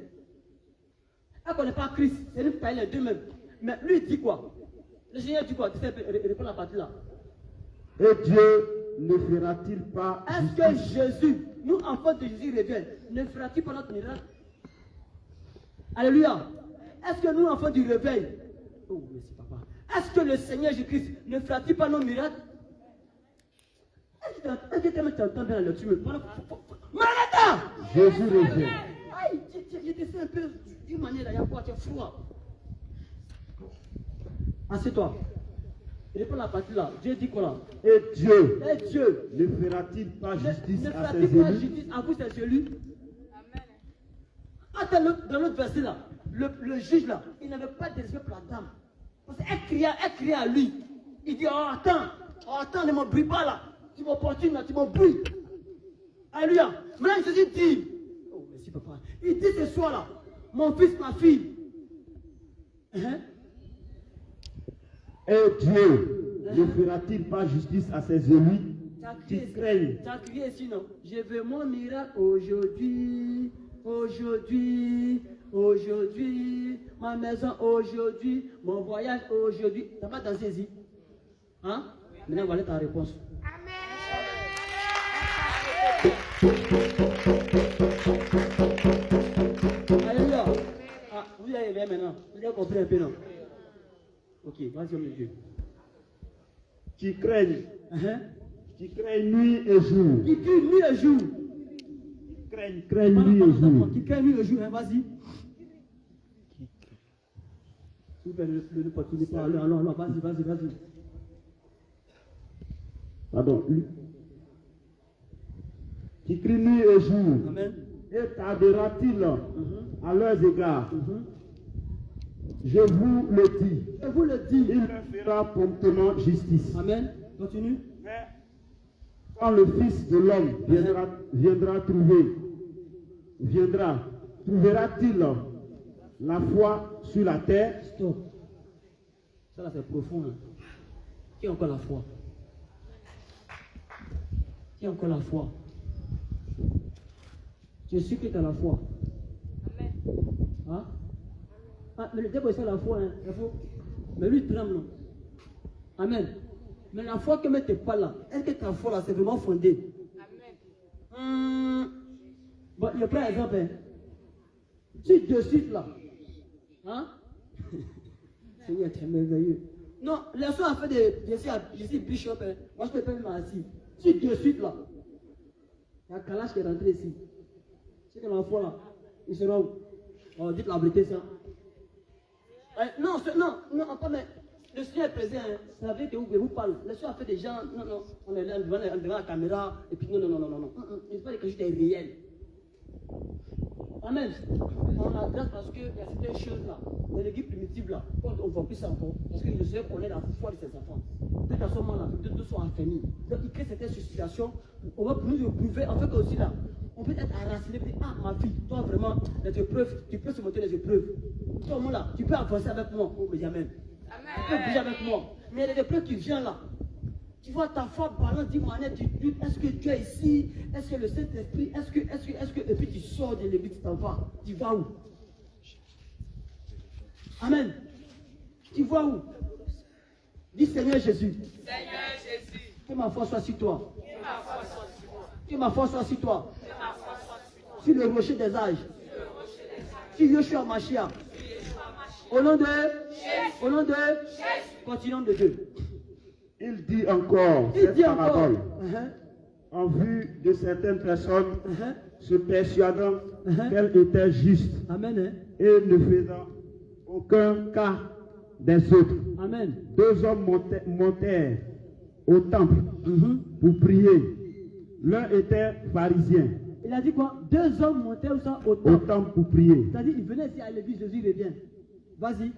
Elle ne connaît pas Christ, c'est lui qui parle les deux mêmes. Mais lui il dit quoi? Le Seigneur dit quoi? Tu sais, répond la partie là. Et Dieu ne fera-t-il pas Est-ce que Jésus, nous enfants de Jésus reviennent, ne fera-t-il pas notre miracle? Alléluia. Est-ce que nous, enfants du réveil, oh, merci papa, est-ce que le Seigneur Jésus-Christ ne fera-t-il pas nos miracles? Est-ce que tu entends bien la lecture? Maranatha! Jésus revient. Aïe, je te sens un peu d'une manière là, il y a quoi? Tu es froid. Assieds-toi. Réponds la partie là. Dieu dit quoi là? Et Dieu Et Dieu ne fera-t-il pas justice ne à fera-t-il ses pas élus? justice à vous, ses élus? Attends, dans l'autre verset là, le juge là, il n'avait pas de respect pour la dame. Parce qu'elle criait à lui. Il dit, oh attends, ne m'embrouille pas là. Tu m'opportunes là, tu m'embrouilles. Alléluia. Maintenant Jésus dit, oh merci papa, il dit ce soir là, mon fils, ma fille. Hein? Et Dieu ne fera-t-il pas justice à ses élus qui craignent? Tu as crié ici, non? Je veux mon miracle aujourd'hui, aujourd'hui, aujourd'hui, ma maison aujourd'hui, mon voyage aujourd'hui. Tu n'as pas dansé ici? Hein? Maintenant, voilà ta réponse. Alléluia. Ah, vous avez éveillé maintenant. Vous avez compris un peu, non? Ok, vas-y, homme de Dieu. Qui craignent, Hein? qui craignent nuit et jour. Qui crie nuit et jour. Craignent nuit et jour. Qui crie nuit et jour, hein, vas-y. S'il vous plaît, ne continuez pas. Allons, vas-y. Pardon. Qui crient nuit et jour. Amen. Et tardera-t-il à leurs égards? Je vous le dis. Je vous le dis. Il leur fera promptement justice. Amen. Continue. Mais quand le Fils de l'homme trouvera-t-il la foi sur la terre? Stop. Ça là c'est profond. Hein. Qui a encore la foi? Qui a encore la foi? Je suis que tu as la foi. Amen. Hein? Ah, mais le diable c'est la foi, hein. Il faut... Mais lui il tremble. Non? Amen. Mais la foi que tu n'es pas là, est-ce que ta foi là c'est vraiment fondé? Amen. Bon, il y a plein d'exemples. Hein. Si de suite là, hein? Seigneur, tu es merveilleux. Non, les soirs a fait des. Je suis bishop, hein. Moi je peux pas m'asseoir. Si de suite là, il y a Kalash qui est rentré ici. C'est que l'enfant là, ils seront. Oh, dites la vérité, ça. Non, pas mais. Le Seigneur est présent, hein. C'est la vérité où je vous parle. Le Seigneur a fait des gens. Non, on est là devant la caméra. Et puis non. Il ne pas quelque chose de réel. Amen. On a grâce parce qu'il y a certaines choses là, dans l'église primitive là, on ne voit plus ça encore. Parce que le Seigneur connaît la foi de ses enfants. Peut-être à ce moment-là, deux sont enfermés. Donc il crée certaines situations, on va pour nous prouver, en fait aussi là, on peut être enraciné, puis ah ma fille, toi vraiment, les épreuves, tu peux surmonter les épreuves. Toi là, tu peux avancer avec moi, oh mais amen. Tu peux bouger avec moi. Mais il y a des épreuves qui viennent là. Tu vois ta foi balance, dis-moi, tu doutes, est-ce que Dieu est ici? Est-ce que le Saint-Esprit, est-ce que, et puis tu sors de l'église, tu t'en vas. Tu vas où? Amen. Tu vas où? Dis Seigneur Jésus. Seigneur Jésus. Que ma foi soit sur toi. Que ma foi soit sur toi. Que ma foi soit sur toi. Que ma foi soit sur toi. Sur le rocher des âges. Sur Yeshua Mashiach. Au nom de Jésus. Au nom de Jésus. Continuons de Dieu. Il dit encore Il cette dit encore. parabole en vue de certaines personnes se persuadant qu'elles étaient justes Amen. Hein? et ne faisant aucun cas des autres. Amen. Deux hommes montèrent au temple pour prier. L'un était pharisien Il a dit quoi? Deux hommes montaient au au temple. temple pour prier. C'est-à-dire, il venait ici à l'église, Jésus revient. Vas-y.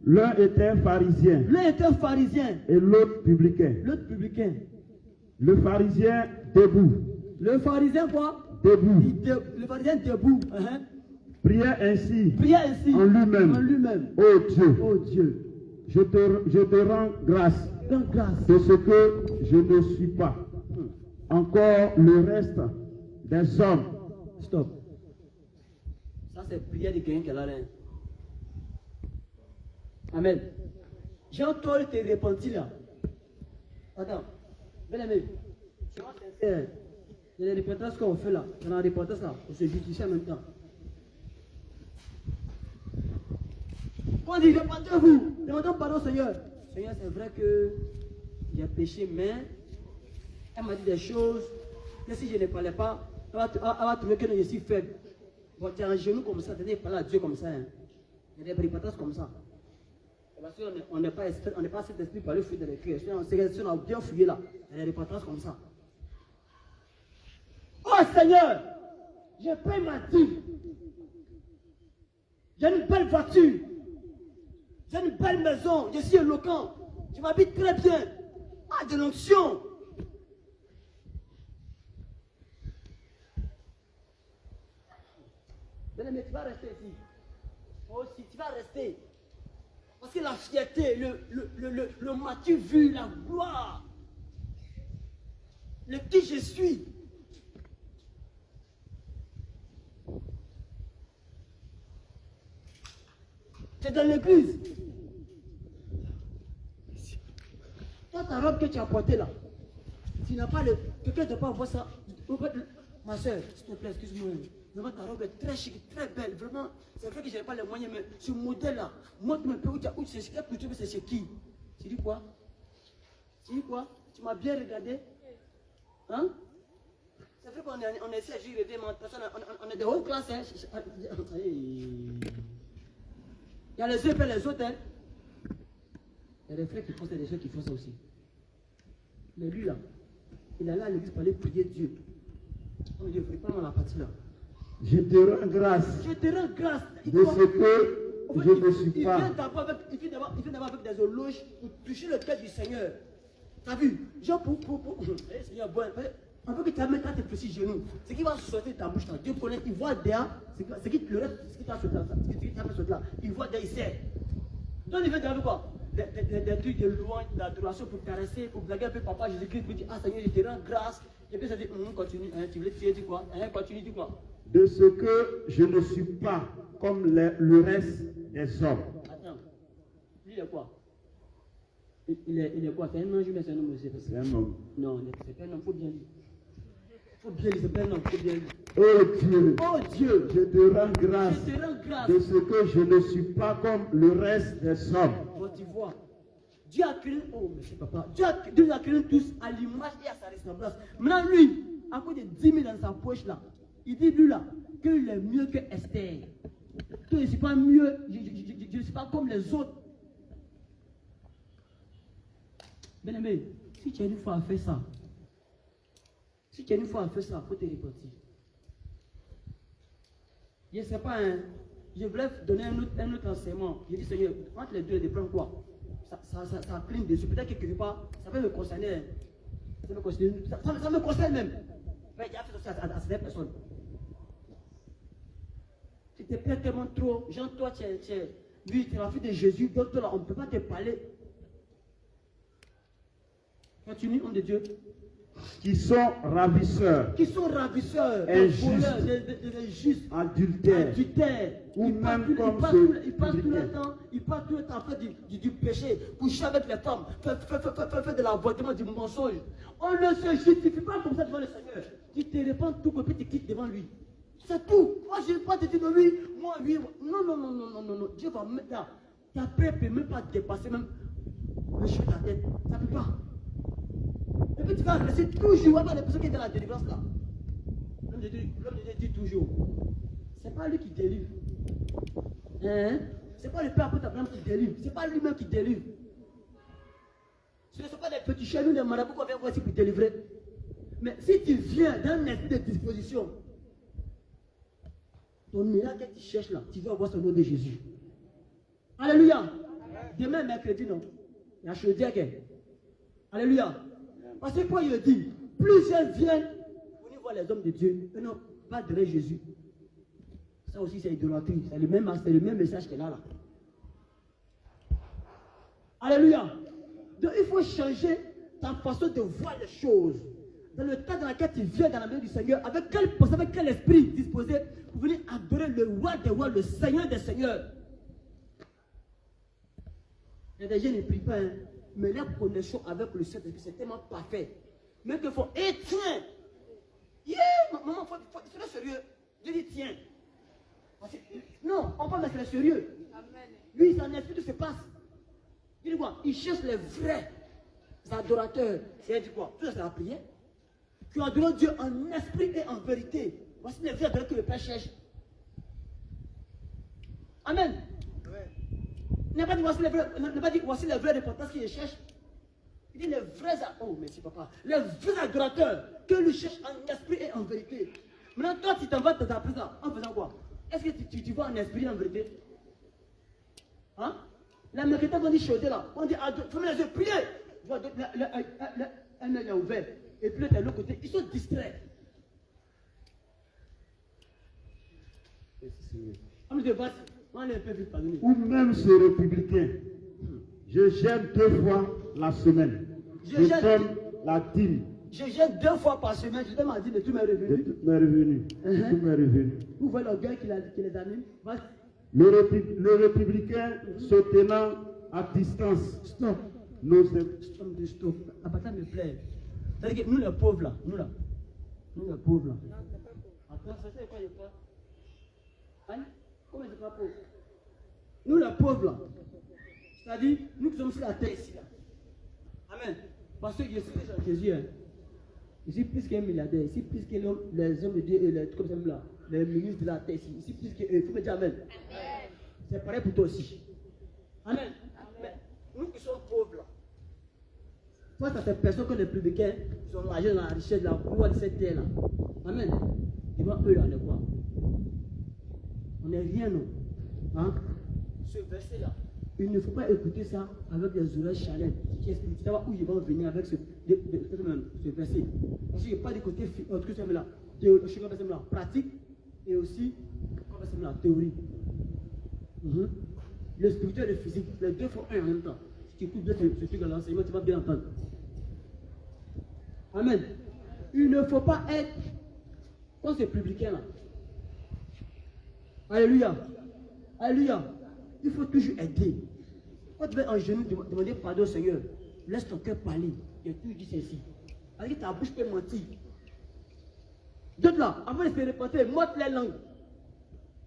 L'un était pharisien L'un était pharisien, et l'autre publicain. l'autre publicain. Le pharisien debout, Le pharisien quoi? debout, Le pharisien debout. priait ainsi Priait ainsi en lui-même. En lui-même. Ô Dieu, Oh Dieu, je te rends grâce donne grâce. de ce que je ne suis pas. Encore le reste des hommes. Stop. Ça c'est prière de quelqu'un qui est là. Amen. J'ai entendu te repentir là. Attends. Bien aimé. Sois sincère. Il y a des repentances qu'on fait là. Il y a des repentances là. On se justifie en même temps. Quand on dit répandez-vous, demandons pardon, Seigneur. Seigneur, c'est vrai que j'ai péché, mais elle m'a dit des choses. Et si je ne parlais pas, elle va trouver que je suis faible. Bon, tu as un genou comme ça, tu n'es pas là à Dieu comme ça. Hein. Il y a des bripatas comme ça. Parce qu'on n'est pas cet esprit par le fruit de l'écrit. Si on a bien fouillé là, il y a des bripatas comme ça. Oh Seigneur, je paye ma dîme. J'ai une belle voiture. J'ai une belle maison. Je suis éloquent. Je m'habite très bien. Ah, de l'onction. Mais tu vas rester ici. Moi aussi, tu vas rester. Parce que la fierté, le m'as-tu vu, la gloire, le qui je suis. Tu es dans l'église. Toi, ta robe que tu as portée là, tu n'as pas le. Quelqu'un ne doit pas voir ça. Ma soeur, s'il te plaît, excuse-moi. Vraiment, ta robe est très chic, très belle. Vraiment, c'est vrai que je n'ai pas les moyens, mais ce modèle-là, montre-moi un peu où c'est chez qui. C'est chez qui? Tu dis quoi? Tu dis quoi? Tu m'as bien regardé? Hein? C'est vrai qu'on essaie à jurer, mais on est de haute classe. Hein? Il y a les uns et les autres. Hein? Il y a des frères qui font ça, des gens qui font ça aussi. Mais lui, là, il est là à l'église pour aller prier Dieu. Oh Dieu, il prend la partie là. Je te rends grâce Je te rends grâce. de ce que je ne suis Il pas. vient d'abord avec des éloges pour toucher le cœur du Seigneur. T'as vu? Genre Seigneur, bon, on veut que tu amènes tes petits genoux. Ce qui va sortir de ta bouche là, Dieu connaît, il voit derrière, ce qui pleurait, ce qui t'a fait là, il voit derrière, il sait. Donc il vient d'abord quoi? Des trucs de louange, d'adoration pour caresser, pour blaguer un peu papa Jésus-Christ, pour dire, ah Seigneur, je te rends grâce. Et puis ça dit, continue, tu voulais dire quoi? Continue, dis quoi? De ce que je ne suis pas comme le reste des hommes. Attends, lui il est quoi? Il est quoi? C'est un ange, mais c'est un homme aussi. C'est un homme. Non, c'est pas un homme, il faut bien lire. Il faut bien lire, c'est pas un homme, il faut bien lire. Oh Dieu, Oh Dieu, je te rends grâce je te rends grâce. de ce que je ne suis pas comme le reste des hommes. Bon, tu vois, Dieu a créé, oh monsieur papa, Dieu a créé tous à l'image et à sa ressemblance. Maintenant lui, à cause de 10 000 dans sa poche là, il dit lui là, qu'il est mieux que Esther. Que je ne suis pas mieux, je ne suis pas comme les autres. Bien-aimé, si tu as une fois à faire ça, il faut te repentir. Je ne sais pas, hein, je voulais donner un autre enseignement. J'ai dit, Seigneur, entre les deux, de prendre quoi? Ça cligne dessus. Peut-être que quelque part, ça peut me concerner. Hein. Ça me concerne même. Mais il a fait ça à certaines personnes. Tu te plais tellement trop. Genre, toi, tu es la fille de Jésus. Donc, toi, là, on ne peut pas te parler. Continue, homme de Dieu. Qui sont ravisseurs, injustes, des injustes, adultères, ou même comme ceux ils passent tout le temps, en fait du péché, coucher avec les femmes, faire de l'avortement, du mensonge. On ne se justifie pas comme ça devant le Seigneur. Tu te répands tout comme tu quittes devant lui. C'est tout. Moi, je ne vais pas te dire non, lui, moi, lui. Non. Dieu va mettre là. Ta paix ne peut même pas dépasser même le cheveu de ta tête. Ça ne peut pas. Et puis tu vas rester toujours avec les personnes qui étaient dans la délivrance là. L'homme de Dieu dit toujours. C'est pas lui qui délivre. Hein? C'est pas le Père apôtre Abraham qui délivre. C'est pas lui-même qui délivre. Ce ne sont pas des petits chenous, des marabouts qu'on vient voir ici pour délivrer. Mais si tu viens dans un esprit de disposition, ton miracle que tu cherches là, tu vas avoir ce nom de Jésus. Alléluia. Demain, mercredi, non. Il y a Chaudière. Alléluia. Parce que quoi il dit? Plusieurs viennent venir voir les hommes de Dieu. Mais non, pas derrière Jésus. Ça aussi, c'est idolâtrie. C'est le même message qu'elle a là. Alléluia. Donc, il faut changer ta façon de voir les choses. Dans le temps dans lequel tu viens dans la main du Seigneur, avec quelle pensée, avec quel esprit disposé pour venir adorer le roi des rois, le Seigneur des seigneurs. Il y a des gens qui ne prient pas, hein, mais leur connexion avec le Saint-Esprit, c'est tellement parfait. Mais qu'il faut, tiens, maman, il faut être sérieux. Je dis tiens. Non, on parle de sérieux. Lui, son esprit, tout se passe. Il dit quoi? Il cherche les vrais adorateurs. C'est-à-dire quoi? Tout ça, c'est la prière. Qui adorent Dieu en esprit et en vérité. Voici les vrais adorateurs que le Père cherche. Amen. Il n'a pas dit voici les vrais reporters qu'il cherche. Il dit les vrais. Oh, merci papa. Les vrais adorateurs que lui cherche en esprit et en vérité. Maintenant, toi, tu t'en vas dans ta prison en faisant quoi? Est-ce que tu vas en esprit et en vérité? Hein? La mécrétante, on dit chauder là. On dit fermez les yeux, priez. Un œil est ouvert. Et puis l'autre de l'autre côté, ils sont distraits. Ou même ce républicain, je gêne 2 fois la semaine. Je donne la dîme. Je gêne 2 fois par semaine, je donne ma dîme de tous mes revenus. De tous mes revenus. Tous mes revenus. Vous voyez l'orgueil qui les anime. Le républicain se tenant à distance. Stop. Stop. À partir me plaît. C'est-à-dire que nous les pauvres là, nous les pauvres là. Attends, ça c'est quoi les pauvres? Hein? Comment c'est pas pauvre? Nous les pauvres là. C'est-à-dire, nous qui sommes sur la terre ici là. Amen. Parce que je suis Jésus. Hein. Ici plus qu'un milliardaire, ici plus que les hommes de Dieu et les trucs comme ça là. Les ministres de la terre ici plus qu'eux. Il faut me dire Amen. C'est pareil pour toi aussi. Amen. Amen. Nous qui sommes pauvres là. Face à ces personnes que les publicains, ils ont l'argent dans la richesse, la gloire de cette terre là. Amen. Devant eux là, on est quoi? On n'est rien non. Hein? Ce verset là. Il ne faut pas écouter ça avec des oreilles chanelles. Tu sais pas où ils vont venir avec ce verset. Parce qu'il n'y a pas de côté là, pratique et aussi la théorie. Le spirituel et le physique, les deux font un en même temps. Si tu écoutes bien ce truc dans l'enseignement, tu vas bien entendre. Amen. Il ne faut pas être comme ces publicains là. Alléluia. Alléluia. Il faut toujours aider. Quand tu vas en genoux demander pardon au Seigneur, laisse ton cœur parler. Et tu dis ceci. Avec ta bouche peut mentir. D'autres là, avant de se répéter, morte les langues.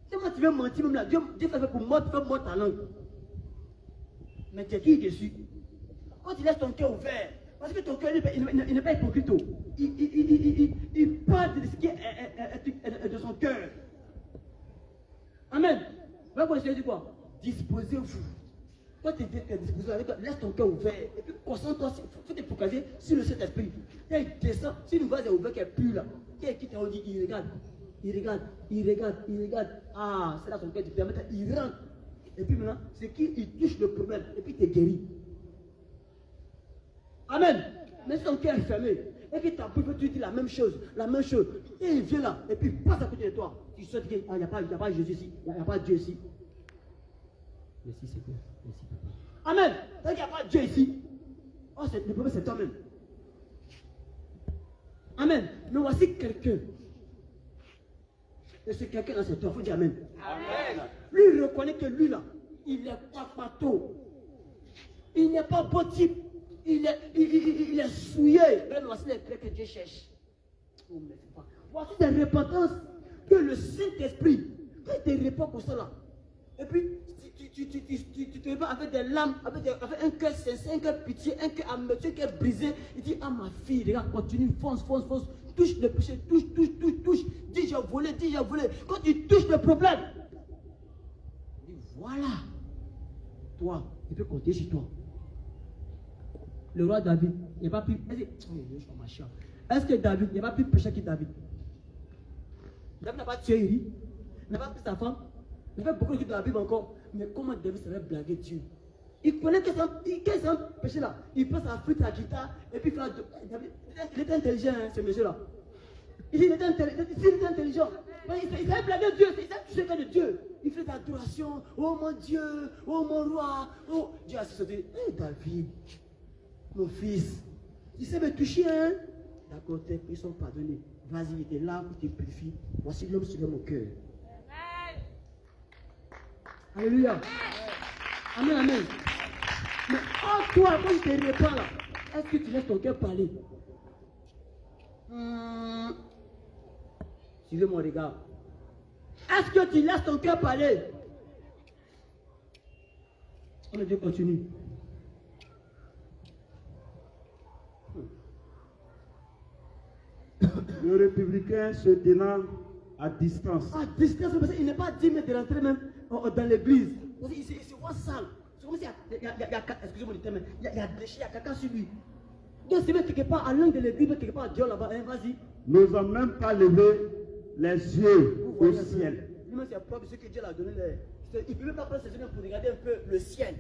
C'est moi tu veux mentir même là. Dieu fait pour mort ta langue. Mais tu es qui dessus. Quand tu laisses ton cœur ouvert, parce que ton cœur il n'est pas hypocrite. Il parle de ce qui est de son cœur. Amen. Voilà quoi je dis quoi? Disposez-vous. Quand tu es disposé, laisse ton cœur ouvert. Et puis concentre-toi, il faut te focaliser sur le Saint-Esprit. Quand il descend, si une voix est ouverte qui est pure là, qui t'a dit, il regarde. Ah, c'est là son cœur, tu permets, il rentre. Et puis maintenant, c'est qu'il touche le problème. Et puis tu es guéri. Amen. Mais si ton cœur est fermé, et que ta bouche, tu dis la même chose. Et il vient là, et puis il passe à côté de toi. Tu sais qu'il n'y a pas Jésus ici, il n'y a pas Dieu ici. Merci Seigneur. Merci Papa. Amen. Donc il n'y a pas Dieu ici. Oh, le problème c'est toi-même. Amen. Mais voici quelqu'un. Et ce quelqu'un-là c'est toi. Il faut dire Amen. Amen. Lui il reconnaît que lui là, il n'est pas bateau. Il n'est pas beau type. Il est souillé. Mais voici les traits que Dieu cherche. Oh, mais c'est pas. Voici des repentances que le Saint-Esprit, quand il te répond comme ça là, et puis tu te réponds avec des larmes, avec un cœur sincère, un cœur pitié, un cœur amertume, un cœur brisé. Il dit, ah ma fille, regarde, continue, fonce. Touche le péché, touche. Dis j'ai volé. Quand tu touches le problème, il dit, voilà. Toi, il peut compter sur toi. Le roi David, il n'a pas pu. Est-ce que David, il n'a pas pu pécher que David? David n'a pas tué Uri, il n'a pas pris sa femme. Il fait beaucoup de choses dans la Bible encore. Mais comment David savait blaguer Dieu? Il connaît que c'est un péché là. Il prend sa flûte, sa guitare, et puis David, il était intelligent, hein, ce monsieur là. Il était intelligent. Il savait blaguer Dieu, il savait toucher le cœur de Dieu. Il fait l'adoration. Oh mon Dieu, oh mon roi. Oh, Dieu a sauté. Hé David, mon fils, tu sais me toucher, hein? D'accord, ils sont pardonnés. Vas-y, il était là pour te purifier. Voici l'homme sur mon cœur. Alléluia. Amen. Mais en toi, quand je te réponds là, est-ce que tu laisses ton cœur parler? Suivez mon regard. Est-ce que tu laisses ton cœur parler? On a Dieu continue. Le républicain se tenant à distance. À distance, parce qu'il n'est pas 10 mètres de rentrer même dans l'église. Il se voit sale. C'est comme s'il y a, excusez-moi du terme, il y a déchets, il y a caca sur lui. Donc c'est même quelque part à l'angle de l'église, quelque part à Dieu là-bas, hein, vas-y. N'osant même pas lever les yeux au ciel. Lui-même c'est propre ce que Dieu l'a donné. Il ne peut même pas prendre ses yeux pour regarder un peu le ciel.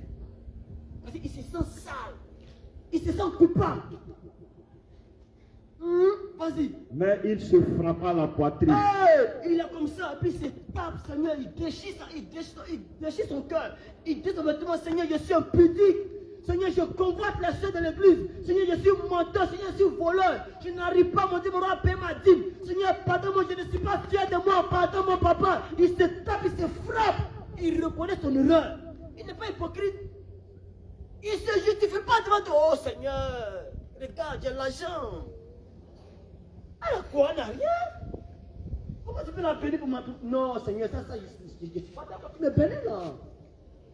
Parce qu'il se sent sale. Il se sent coupable. Vas-y. Mais il se frappa la poitrine. Hey, il est comme ça, et puis il se tape, Seigneur, il déchire ça, il déchire son cœur. Il dit son vêtement, Seigneur, je suis impudique. Seigneur, je convoite la soeur de l'église. Seigneur, je suis menteur, Seigneur, je suis voleur. Je n'arrive pas, mon Dieu, à payer ma dîme. Seigneur, pardonne-moi, je ne suis pas fier de moi. Pardonne mon papa. Il se tape, il se frappe. Il reconnaît son erreur. Il n'est pas hypocrite. Il ne se justifie pas devant toi. Oh Seigneur, regarde, j'ai l'argent. Alors quoi, on n'a rien? Comment tu peux la bénir pour ma... Non, Seigneur, ça, je ne suis pas d'accord. Tu me bénis là.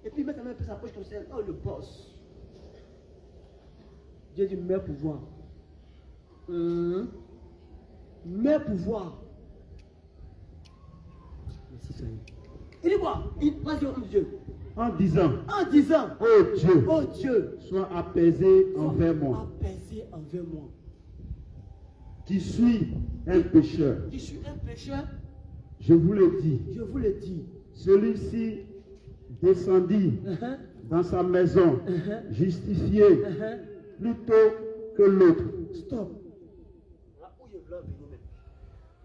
Et puis, mettre un peu sa poche comme ça. Oh, le boss. Dieu dit, mets pouvoir. Mets pouvoir. Merci, Seigneur. Il dit quoi? Vas-y, homme de Dieu. En disant, Oh Dieu, sois apaisé envers moi, apaisé envers moi. qui suis un pécheur. Je suis un pécheur, Je vous le dis, je vous le dis. celui-ci descendit dans sa maison, justifié plutôt que l'autre. Stop. Là où je veux venir même.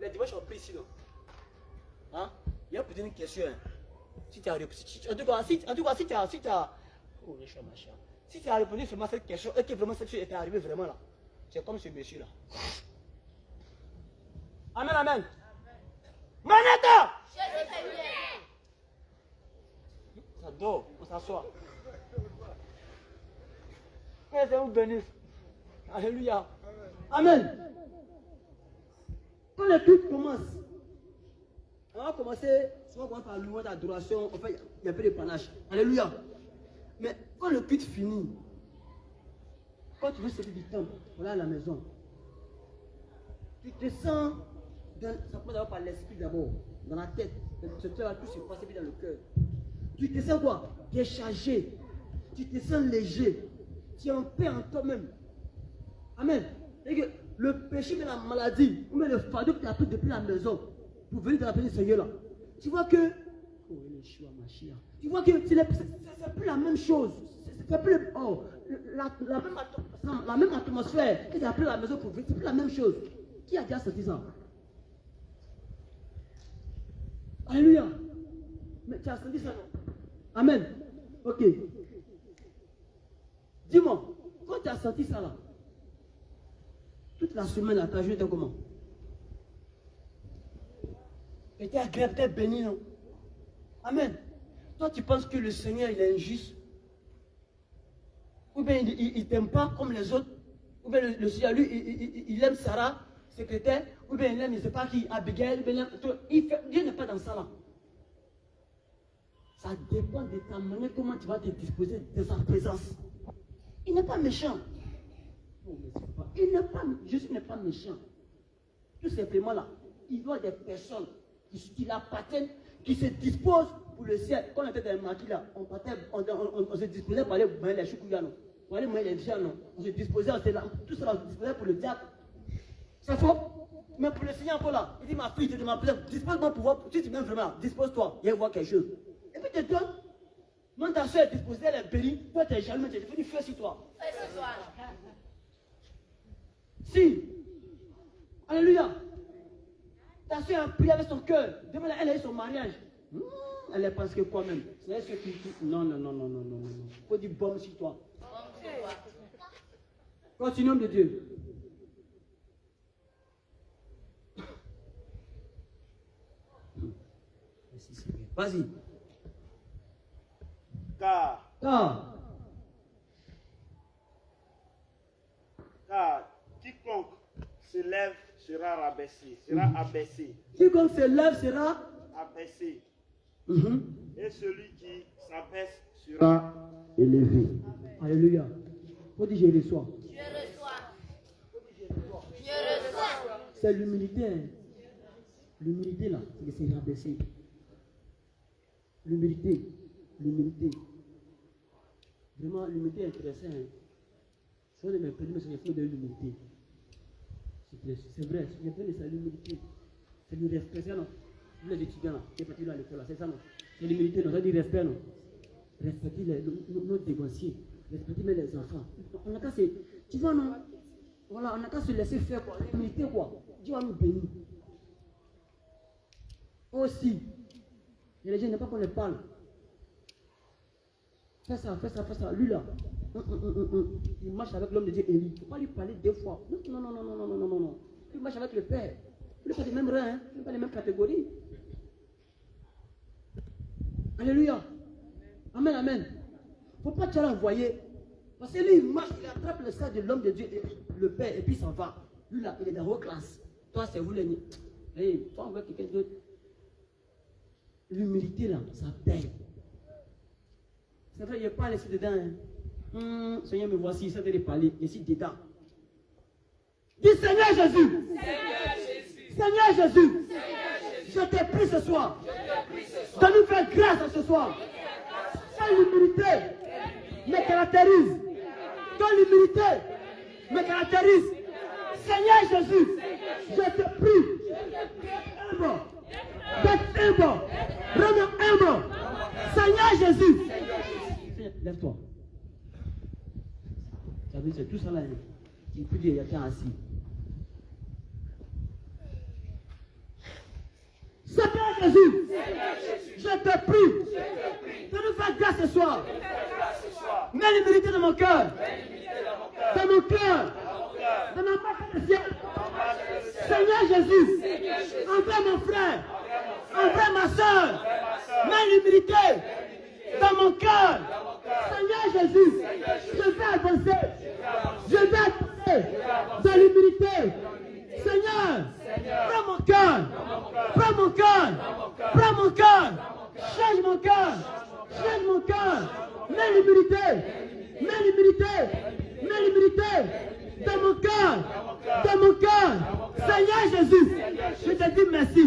Les dimanches sont pris ici, non? Hein? Il y a peut-être une question. Hein? Si tu as répondu, en tout cas, si tu as, oh, les chats, machin. Si tu as répondu vraiment à cette question et que vraiment cette chose était arrivée vraiment là, c'est comme ce monsieur là. Amen, amen. Manetta! Ça dort, on s'assoit. Que Dieu vous bénisse. Alléluia. Amen. Quand le culte commence, on va commencer, souvent on commence par louange, adoration, enfin il y a un peu de panache. Alléluia. Mais quand le culte finit, quand tu veux sortir du temple, voilà à la maison, tu te sens, ça commence d'abord par l'esprit d'abord, dans la tête, tout se passe dans le cœur. Tu te sens quoi? Déchargé. Tu te sens léger. Tu es en paix en toi-même. Amen. Et que le péché de la maladie, ou même le fardeau que tu as pris depuis la maison, pour venir te rappeler le Seigneur là, tu vois que, oh, tu vois que c'est plus la même chose. C'est plus la même atmosphère que tu as pris à la maison pour venir. C'est plus la même chose. Qui a déjà senti ça? Alléluia. Mais tu as senti ça, non? Amen. Ok. Dis-moi, quand tu as senti ça là, toute la semaine là, ta journée était comment? Était agréable, était béni, non? Amen. Toi, tu penses que le Seigneur, il est injuste? Ou bien il ne t'aime pas comme les autres? Ou bien le Seigneur, lui, il aime Sarah, secrétaire? Ou bien il aime, je ne sais pas qui, Abigail? Dieu n'est pas dans ça là. Ça dépend de ta manière, comment tu vas te disposer de sa présence. Il n'est pas méchant. Jésus n'est pas méchant. Tout simplement là, il doit des personnes qui l'appartiennent, qui se disposent pour le ciel. Quand on était dans le maquis là, on se disposait pour aller manger les choukouya, non? Pour aller manger les viandes, non? On se disposait, tout cela, on se disposait pour le diable. C'est faux? Mais pour le Seigneur encore là, il dit ma fille, dispose-moi pour voir, si tu m'aimes vraiment, dispose-toi, il va voir quelque chose. Et puis tu te donnes. Quand ta soeur est disposée, elle est bénie, toi tu es jaloux, tu es devenu feu sur toi. Si. Alléluia. Ta soeur a prié avec son cœur. Demain, elle a eu son mariage. Elle est parce que quoi même? C'est elle qui dit non. Il faut dire bombe sur toi. Continuons de Dieu. Vas-y. Car quiconque se lève sera rabaissé, sera abaissé. Quiconque se lève sera abaissé. Mhm. Et celui qui s'abaisse sera élevé. Alléluia. Faut dire je reçois. C'est l'humilité. Hein. L'humilité là, c'est de se rabaisser. L'humilité. Vraiment, l'humilité est intéressante. Hein. C'est un de mes premiers messages, il faut de l'humilité. C'est vrai, je peux c'est l'humilité. C'est du respect, ça non. Vous les étudiants là, qui est parti à l'école là, c'est ça non. C'est l'humilité, non, c'est du respect non. Respecter nos dévanciers, respecter même les enfants. On n'a qu'à se, tu vois non. Voilà, on n'a qu'à se laisser faire quoi. L'humilité quoi. Dieu va nous bénir. Aussi, et les gens n'aiment pas qu'on les parle. Fais ça. Lui là, il marche avec l'homme de Dieu Élie. Il ne faut pas lui parler 2 fois. Non. Il marche avec le Père. Il n'est pas des mêmes rangs, hein. Il n'est pas les mêmes catégories. Alléluia. Amen. Il ne faut pas te l'envoyer. Parce que lui, il marche, il attrape le sac de l'homme de Dieu, le Père, et puis il s'en va. Lui là, il est dans vos classes. Toi, c'est vous les nids. Il faut envoyer quelqu'un d'autre. L'humilité là, ça paye. C'est vrai, il n'y a pas laissé dedans. Hein. Seigneur, me voici, ça de parler. Je suis dedans. Dis Seigneur Jésus. Seigneur Jésus. Je te prie ce soir. De nous faire grâce ce soir. Quand l'humilité me caractérise. Quand l'humilité me caractérise. Seigneur Jésus, je te prie. D'être humble. Vraiment humble. Seigneur Jésus. Lève-toi. Ça veut dire c'est tout ça là. Il peut dire, il y a qu'un assis. Seigneur Jésus, je te prie de nous faire grâce ce soir. Mets l'humilité dans mon cœur. Dans mon cœur. Dans ma marque de ciel. Seigneur Jésus, envers mon frère, envers ma soeur, mets l'humilité dans mon cœur. Seigneur Jésus, je vais avancer. Je vais avancer dans l'humilité. Seigneur, prends mon cœur. Prends mon cœur. Prends mon cœur. Change mon cœur. Change mon cœur. Mets l'humilité. Mets l'humilité. Mets l'humilité dans mon cœur. Dans mon cœur. Seigneur Jésus, je te dis merci.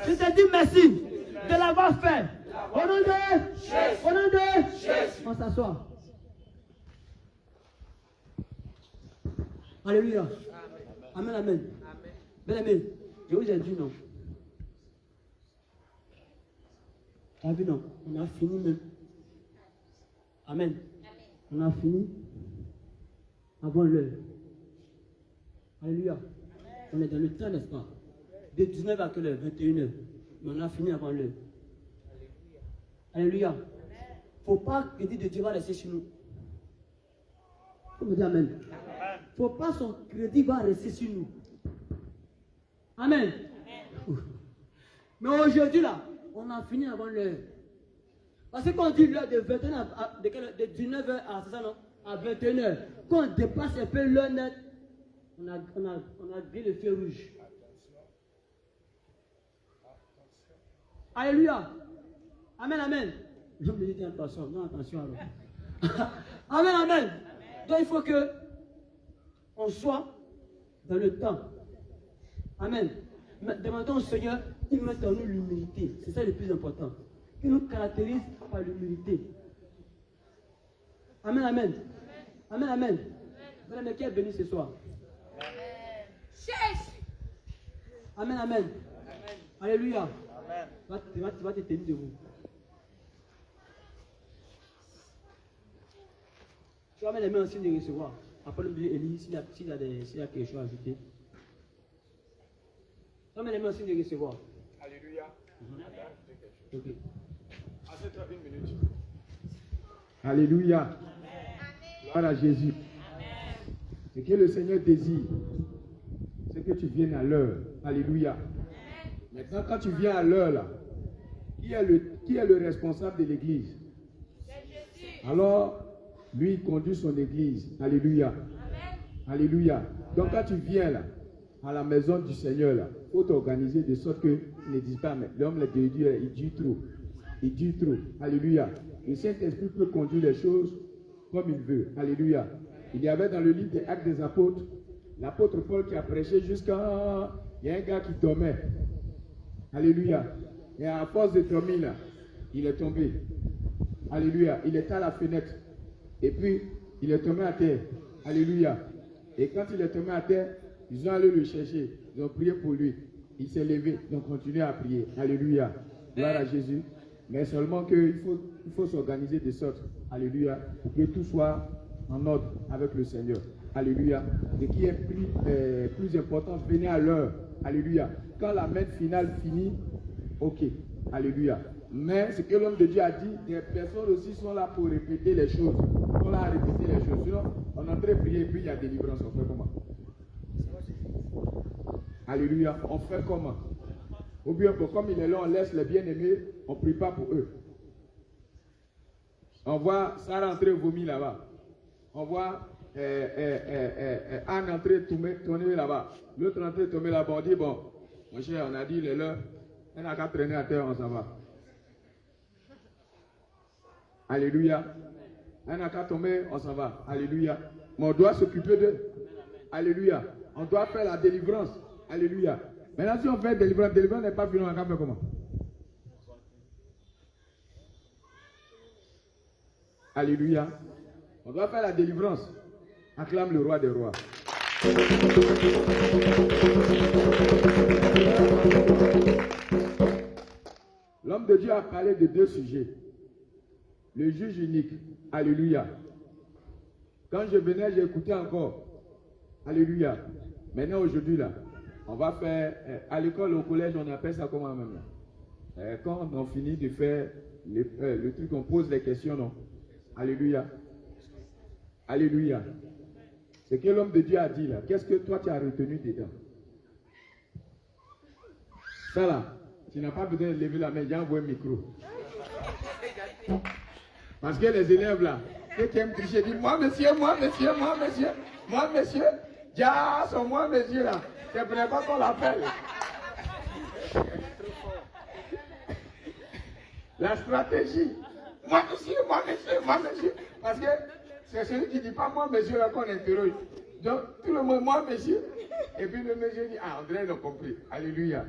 Je te dis merci de l'avoir fait. Au nom de Jésus. On s'assoit. Alléluia. Amen. Bien-aimé, je vous ai dit non. Tu as vu non? On a fini même. Amen. On a fini avant l'heure. Alléluia. On est dans le temps, n'est-ce pas? De 19 à quelle heure? 21h. Mais on a fini avant l'heure. Alléluia. Il ne faut pas que Dieu va rester sur nous. Il faut me dire Amen. Il ne faut pas son crédit va rester sur nous. Amen. Mais aujourd'hui là, on a fini avant l'heure. Parce que quand on dit l'heure de 21h de 19h à, c'est ça, non? À 21h, quand on dépasse un peu l'heure net, on a grillé le feu rouge. Alléluia. Amen. Je me dis attention, non attention alors. Amen. Donc il faut que on soit dans le temps. Amen. Demandons au Seigneur qu'il mette en nous l'humilité. C'est ça le plus important. Qu'il nous caractérise par l'humilité. Amen. Voilà, mais qui est béni ce soir? Amen. Alléluia. Tu vas te tenir debout. Tu vas mettre les mains en signe de recevoir. Après le monsieur Élie, s'il y a quelque chose à ajouter. Tu vas mettre les mains en signe de recevoir. Alléluia. Ok. À cette heure, 1 minute. Alléluia. Gloire à Jésus. Ce que le Seigneur désire, c'est que tu viennes à l'heure. Alléluia. Maintenant, quand tu viens à l'heure, là, qui est le responsable de l'église? Alors, lui, il conduit son église. Alléluia. Alléluia. Donc, quand tu viens là, à la maison du Seigneur, là, il faut t'organiser de sorte qu'ils ne disent pas, mais l'homme de Dieu, il dit trop. Il dit trop. Alléluia. Le Saint-Esprit peut conduire les choses comme il veut. Alléluia. Il y avait dans le livre des Actes des Apôtres, l'apôtre Paul qui a prêché jusqu'à... Il y a un gars qui dormait. Alléluia. Et à force de dormir là, il est tombé. Alléluia. Il était à la fenêtre. Et puis, il est tombé à terre. Alléluia. Et quand il est tombé à terre, ils ont allé le chercher. Ils ont prié pour lui. Il s'est levé. Ils ont continué à prier. Alléluia. Gloire à Jésus. Mais seulement qu'il faut s'organiser de sorte. Alléluia. Pour que tout soit en ordre avec le Seigneur. Alléluia. Et qui est plus important, venez à l'heure. Alléluia. Quand la messe finale finit, ok. Alléluia. Mais ce que l'homme de Dieu a dit, les personnes aussi sont là pour répéter les choses. Ils sont là à répéter les choses. Sinon, on est en train de prier et puis il y a délivrance. On fait comment? Alléluia. On fait comment? Ou bien, comme il est là, on laisse les bien-aimés, on ne prie pas pour eux. On voit Sarah entrer vomir là-bas. On voit Anne entrer tourner là-bas. L'autre entrer tomber là-bas. On dit, bon, mon cher, on a dit, il est là. On n'a qu'à traîner à terre, on s'en va. Alléluia. On n'a qu'à tomber, on s'en va. Alléluia. Mais on doit s'occuper d'eux. Alléluia. On doit faire la délivrance. Alléluia. Maintenant, si on fait délivrance n'est pas fini, on va faire comment? Alléluia. On doit faire la délivrance. Acclame le roi des rois. L'homme de Dieu a parlé de deux sujets. Le juge unique. Alléluia. Quand je venais, j'ai écouté encore. Alléluia. Maintenant, aujourd'hui, là, on va faire, à l'école, au collège, on appelle ça comment même là? Quand on finit de faire le truc, on pose les questions, non? Alléluia. Alléluia. Ce que l'homme de Dieu a dit là, qu'est-ce que toi tu as retenu dedans? Ça là, tu n'as pas besoin de lever la main, j'ai envoyé un micro. Parce que les élèves là, ceux qui aiment tricher, disent moi monsieur, moi monsieur, moi monsieur, moi monsieur, Jas, moi monsieur là, tu ne prenais pas qu'on l'appelle. La stratégie, moi monsieur, moi monsieur, moi monsieur, parce que c'est celui qui ne dit pas moi monsieur là qu'on interroge. Donc tout le monde, moi monsieur, et puis le monsieur dit, ah André l'a compris, alléluia.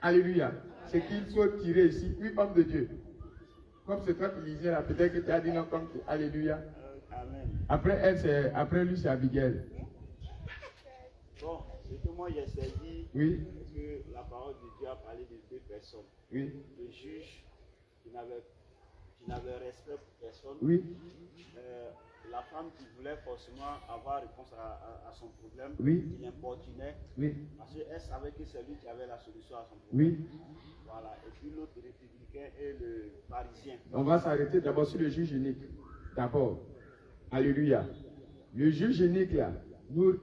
Alléluia. C'est qu'il faut tirer ici, oui homme de Dieu. Comme c'est toi qui lisais là, peut-être que tu as dit non comme tu. Alléluia. Amen. Après lui, c'est Abigail. Bon, c'est que moi j'ai saisi Oui. que la parole de Dieu a parlé de deux personnes. Oui. Le juge qui n'avait respect pour personne. Oui. La femme qui voulait forcément avoir réponse à son problème. Oui. Qui l'importunait. Oui. Parce qu'elle savait que c'est lui qui avait la solution à son problème. Oui. Voilà. Et puis l'autre républicain et le parisien. On va s'arrêter d'abord sur le juge unique. D'abord. Alléluia. Le juge unique là, nous,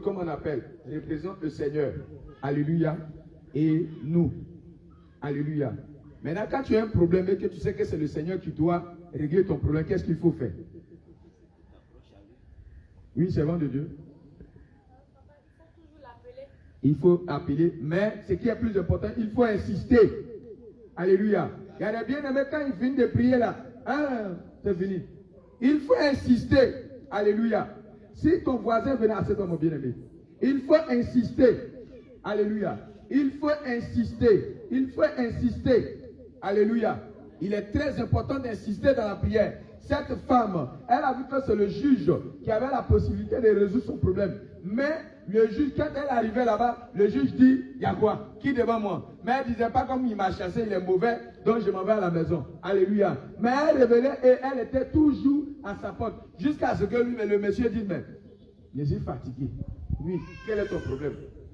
comme on appelle, représente le Seigneur. Alléluia. Et nous. Alléluia. Maintenant, quand tu as un problème et que tu sais que c'est le Seigneur qui doit régler ton problème, qu'est-ce qu'il faut faire? Oui, servant de Dieu. Il faut appeler, mais ce qui est plus important, il faut insister. Alléluia. Il y a des bien-aimés, quand ils finissent de prier là, c'est fini. Il faut insister. Alléluia. Si ton voisin venait à cet homme bien-aimé, il faut insister. Alléluia. Il faut insister. Il faut insister. Alléluia. Il est très important d'insister dans la prière. Cette femme, elle a vu que c'est le juge qui avait la possibilité de résoudre son problème. Mais le juge, quand elle arrivait là-bas, le juge dit, il y a quoi? Qui devant moi? Mais elle ne disait pas comme il m'a chassé, il est mauvais, donc je m'en vais à la maison. Alléluia. Mais elle revenait et elle était toujours à sa porte. Jusqu'à ce que lui, le monsieur dit, mais je suis fatigué. Oui, quel est ton problème?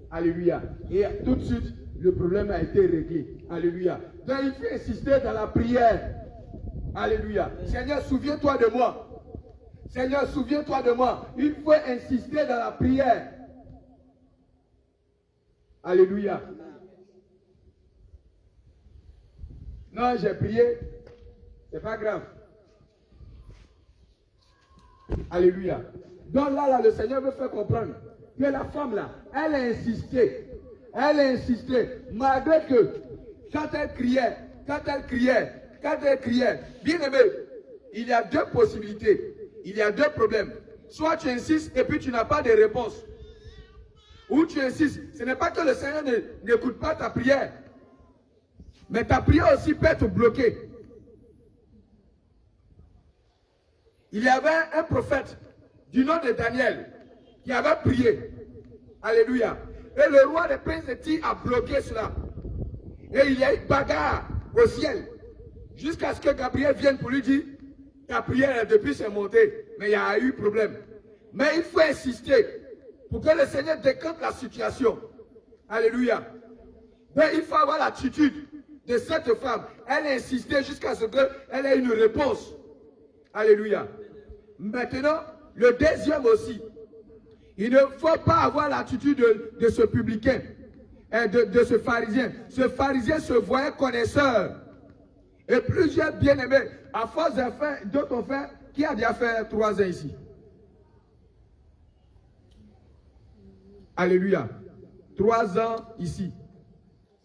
Alléluia. Et tout de suite, le problème a été réglé. Alléluia. Donc il faut insister dans la prière. Alléluia. Seigneur, souviens-toi de moi. Seigneur, souviens-toi de moi. Il faut insister dans la prière. Alléluia. Non, j'ai prié. C'est pas grave. Alléluia. Donc là, le Seigneur veut faire comprendre que la femme là, elle a insisté. Elle a insisté. Malgré que, quand elle criait, quand elle criait, bien aimé, il y a deux possibilités, il y a deux problèmes. Soit tu insistes et puis tu n'as pas de réponse. Ou tu insistes. Ce n'est pas que le Seigneur n'écoute pas ta prière. Mais ta prière aussi peut être bloquée. Il y avait un prophète du nom de Daniel qui avait prié. Alléluia. Et le roi des princes de Tyr a bloqué cela. Et il y a eu bagarre au ciel. Jusqu'à ce que Gabriel vienne pour lui dire, ta prière depuis c'est monté. Mais il y a eu problème. Mais il faut insister pour que le Seigneur décante la situation. Alléluia. Mais il faut avoir l'attitude de cette femme. Elle a insisté jusqu'à ce qu'elle ait une réponse. Alléluia. Maintenant, le deuxième aussi. Il ne faut pas avoir l'attitude de ce publicain, de ce pharisien. Ce pharisien se voyait connaisseur. Et plusieurs bien-aimés, à force de faire, d'autres ont fait, qui a déjà fait 3 ans ici? Alléluia. 3 ans ici.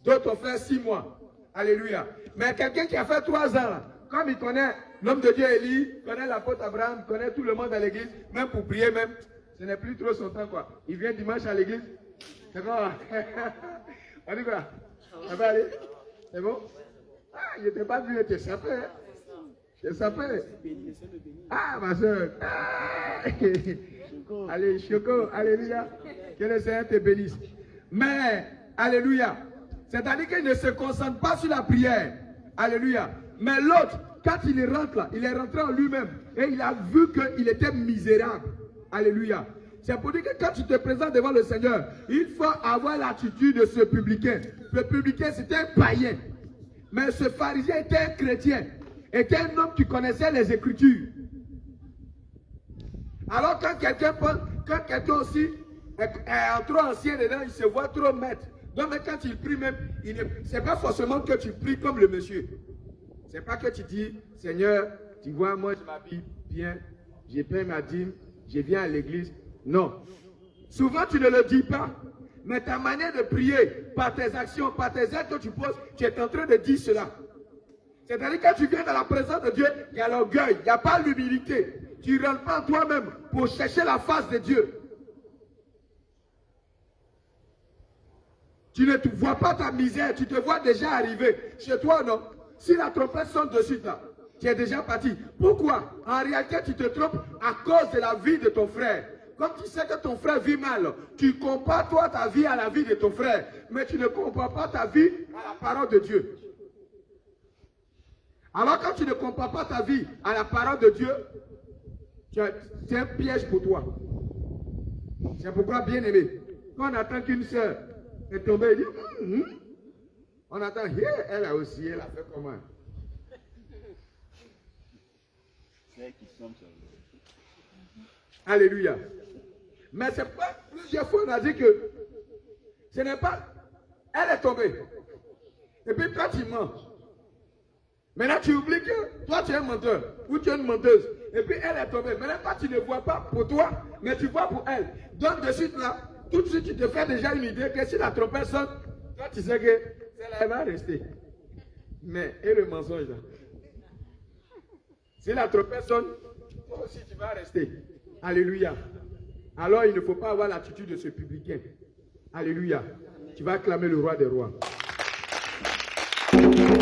D'autres ont fait 6 mois. Alléluia. Mais quelqu'un qui a fait 3 ans, là, comme il connaît l'homme de Dieu Élie, connaît l'apôtre Abraham, connaît tout le monde à l'église, même pour prier même, ce n'est plus trop son temps quoi. Il vient dimanche à l'église. C'est quoi? On dit quoi? Ça va aller? C'est bon? Ah, il n'était pas venu, il était sapé. Il était sapé. Ah, ma soeur. Ah. Allez, Choco, alléluia. Que le Seigneur te bénisse. Mais, alléluia. C'est-à-dire qu'il ne se concentre pas sur la prière. Alléluia. Mais l'autre, quand il rentre là, il est rentré en lui-même. Et il a vu qu'il était misérable. Alléluia. C'est pour dire que quand tu te présentes devant le Seigneur, il faut avoir l'attitude de ce publicain. Le publicain, c'était un païen. Mais ce pharisien était un chrétien. Était un homme qui connaissait les Écritures. Alors quand quelqu'un aussi est trop ancien dedans, il se voit trop maître. Donc mais quand il prie même, ce n'est pas forcément que tu pries comme le monsieur. Ce n'est pas que tu dis, Seigneur, tu vois, moi je m'habille bien, je paie ma dîme, je viens à l'église. Non. Souvent tu ne le dis pas. Mais ta manière de prier, par tes actions, par tes actes que tu poses, tu es en train de dire cela. C'est-à-dire que quand tu viens dans la présence de Dieu, il y a l'orgueil, il n'y a pas l'humilité. Tu ne rentres pas en toi-même pour chercher la face de Dieu. Tu ne te vois pas ta misère, tu te vois déjà arriver. Chez toi, non? Si la trompette sonne dessus, là, tu es déjà parti. Pourquoi? En réalité, tu te trompes à cause de la vie de ton frère. Comme tu sais que ton frère vit mal, tu compares toi ta vie à la vie de ton frère. Mais tu ne compares pas ta vie à la parole de Dieu. Alors quand tu ne compares pas ta vie à la parole de Dieu, c'est un piège pour toi. C'est pourquoi, bien aimé, quand on attend qu'une sœur est tombée, elle dit, on attend, elle a aussi, elle a fait comment? Alléluia. Mais c'est pas plusieurs fois on a dit que ce n'est pas, elle est tombée. Et puis toi tu mens. Maintenant tu oublies que toi tu es un menteur ou tu es une menteuse. Et puis elle est tombée. Maintenant toi tu ne vois pas pour toi, mais tu vois pour elle. Donc de suite là, tout de suite tu te fais déjà une idée que si la trompette sonne, toi tu sais que celle-là elle va rester. Mais et le mensonge là? Si la trompette sonne, toi aussi tu vas rester. Alléluia. Alors il ne faut pas avoir l'attitude de ce publicain. Alléluia. Tu vas acclamer le roi des rois. Alléluia.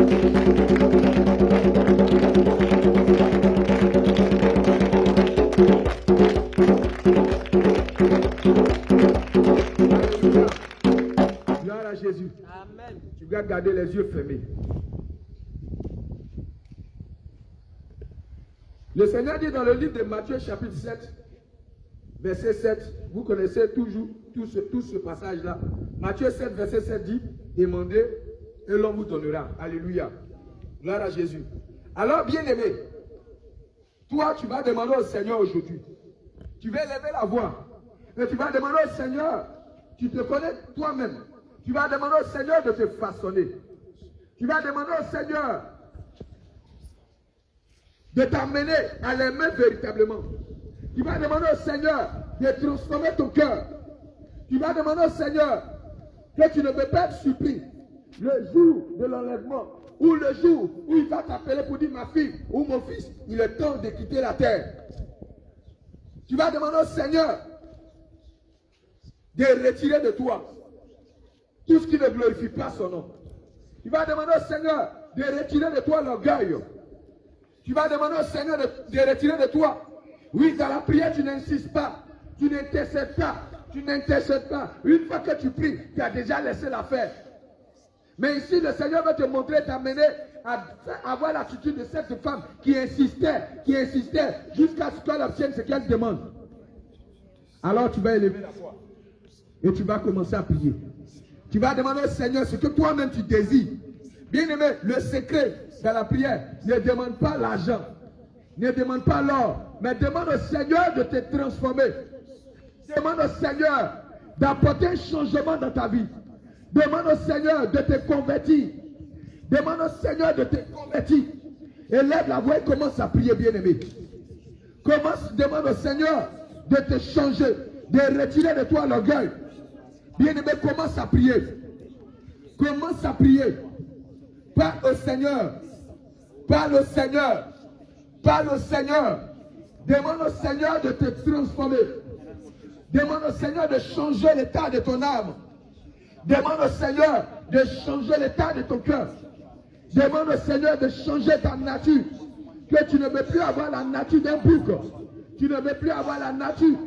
Gloire à Jésus. Amen. Tu dois garder les yeux fermés. Le Seigneur dit dans le livre de Matthieu chapitre 7, verset 7, vous connaissez toujours tout ce passage-là. Matthieu 7, verset 7 dit, demandez et l'on vous donnera. Alléluia. Gloire à Jésus. Alors, bien-aimé, toi, tu vas demander au Seigneur aujourd'hui. Tu vas lever la voix. Et tu vas demander au Seigneur, tu te connais toi-même. Tu vas demander au Seigneur de te façonner. Tu vas demander au Seigneur de t'amener à l'aimer véritablement. Tu vas demander au Seigneur de transformer ton cœur. Tu vas demander au Seigneur que tu ne peux pas être surpris. le jour de l'enlèvement, ou le jour où il va t'appeler pour dire ma fille ou mon fils, il est temps de quitter la terre. Tu vas demander au Seigneur de retirer de toi tout ce qui ne glorifie pas son nom. Tu vas demander au Seigneur de retirer de toi l'orgueil. Tu vas demander au Seigneur de retirer de toi. Oui, dans la prière, tu n'insistes pas. Tu n'intercèdes pas. Tu n'intercèdes pas. Une fois que tu pries, tu as déjà laissé l'affaire. Mais ici, le Seigneur veut te montrer, t'amener à avoir l'attitude de cette femme qui insistait jusqu'à ce qu'elle obtienne ce qu'elle demande. Alors tu vas élever la voix et tu vas commencer à prier. Tu vas demander au Seigneur ce que toi-même tu désires. Bien-aimé, le secret dans la prière, ne demande pas l'argent, ne demande pas l'or, mais demande au Seigneur de te transformer. Demande au Seigneur d'apporter un changement dans ta vie. Demande au Seigneur de te convertir. Demande au Seigneur de te convertir. Élève la voix et commence à prier, bien-aimé. Demande au Seigneur de te changer, de retirer de toi l'orgueil. Bien-aimé, commence à prier. Commence à prier. Parle au Seigneur. Parle au Seigneur. Parle au Seigneur. Demande au Seigneur de te transformer. Demande au Seigneur de changer l'état de ton âme. Demande au Seigneur de changer l'état de ton cœur. Demande au Seigneur de changer ta nature. Que tu ne veux plus avoir la nature d'un bouc. Tu ne veux plus avoir la nature,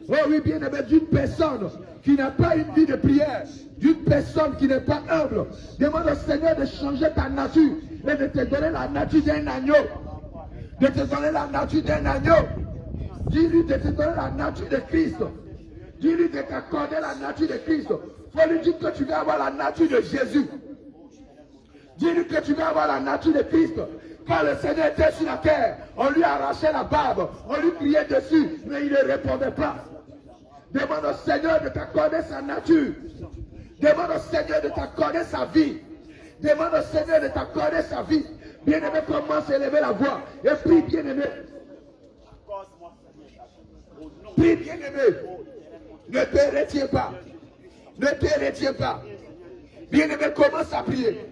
oh oui, bien aimé, d'une personne qui n'a pas une vie de prière. D'une personne qui n'est pas humble. Demande au Seigneur de changer ta nature et de te donner la nature d'un agneau. De te donner la nature d'un agneau. Dis-lui de te donner la nature de Christ. Dis-lui de t'accorder la nature de Christ. Faut lui dire que tu vas avoir la nature de Jésus. Dis-lui que tu vas avoir la nature de Christ. Quand le Seigneur était sur la terre, on lui arrachait la barbe, on lui criait dessus, mais il ne répondait pas. Demande au Seigneur de t'accorder sa nature. Demande au Seigneur de t'accorder sa vie. Demande au Seigneur de t'accorder sa vie. Bien-aimé, commence à élever la voix. Et prie, bien-aimé. Prie, bien-aimé. Ne te retiens pas. Ne te retiens pas. Bien-aimé, commence à prier.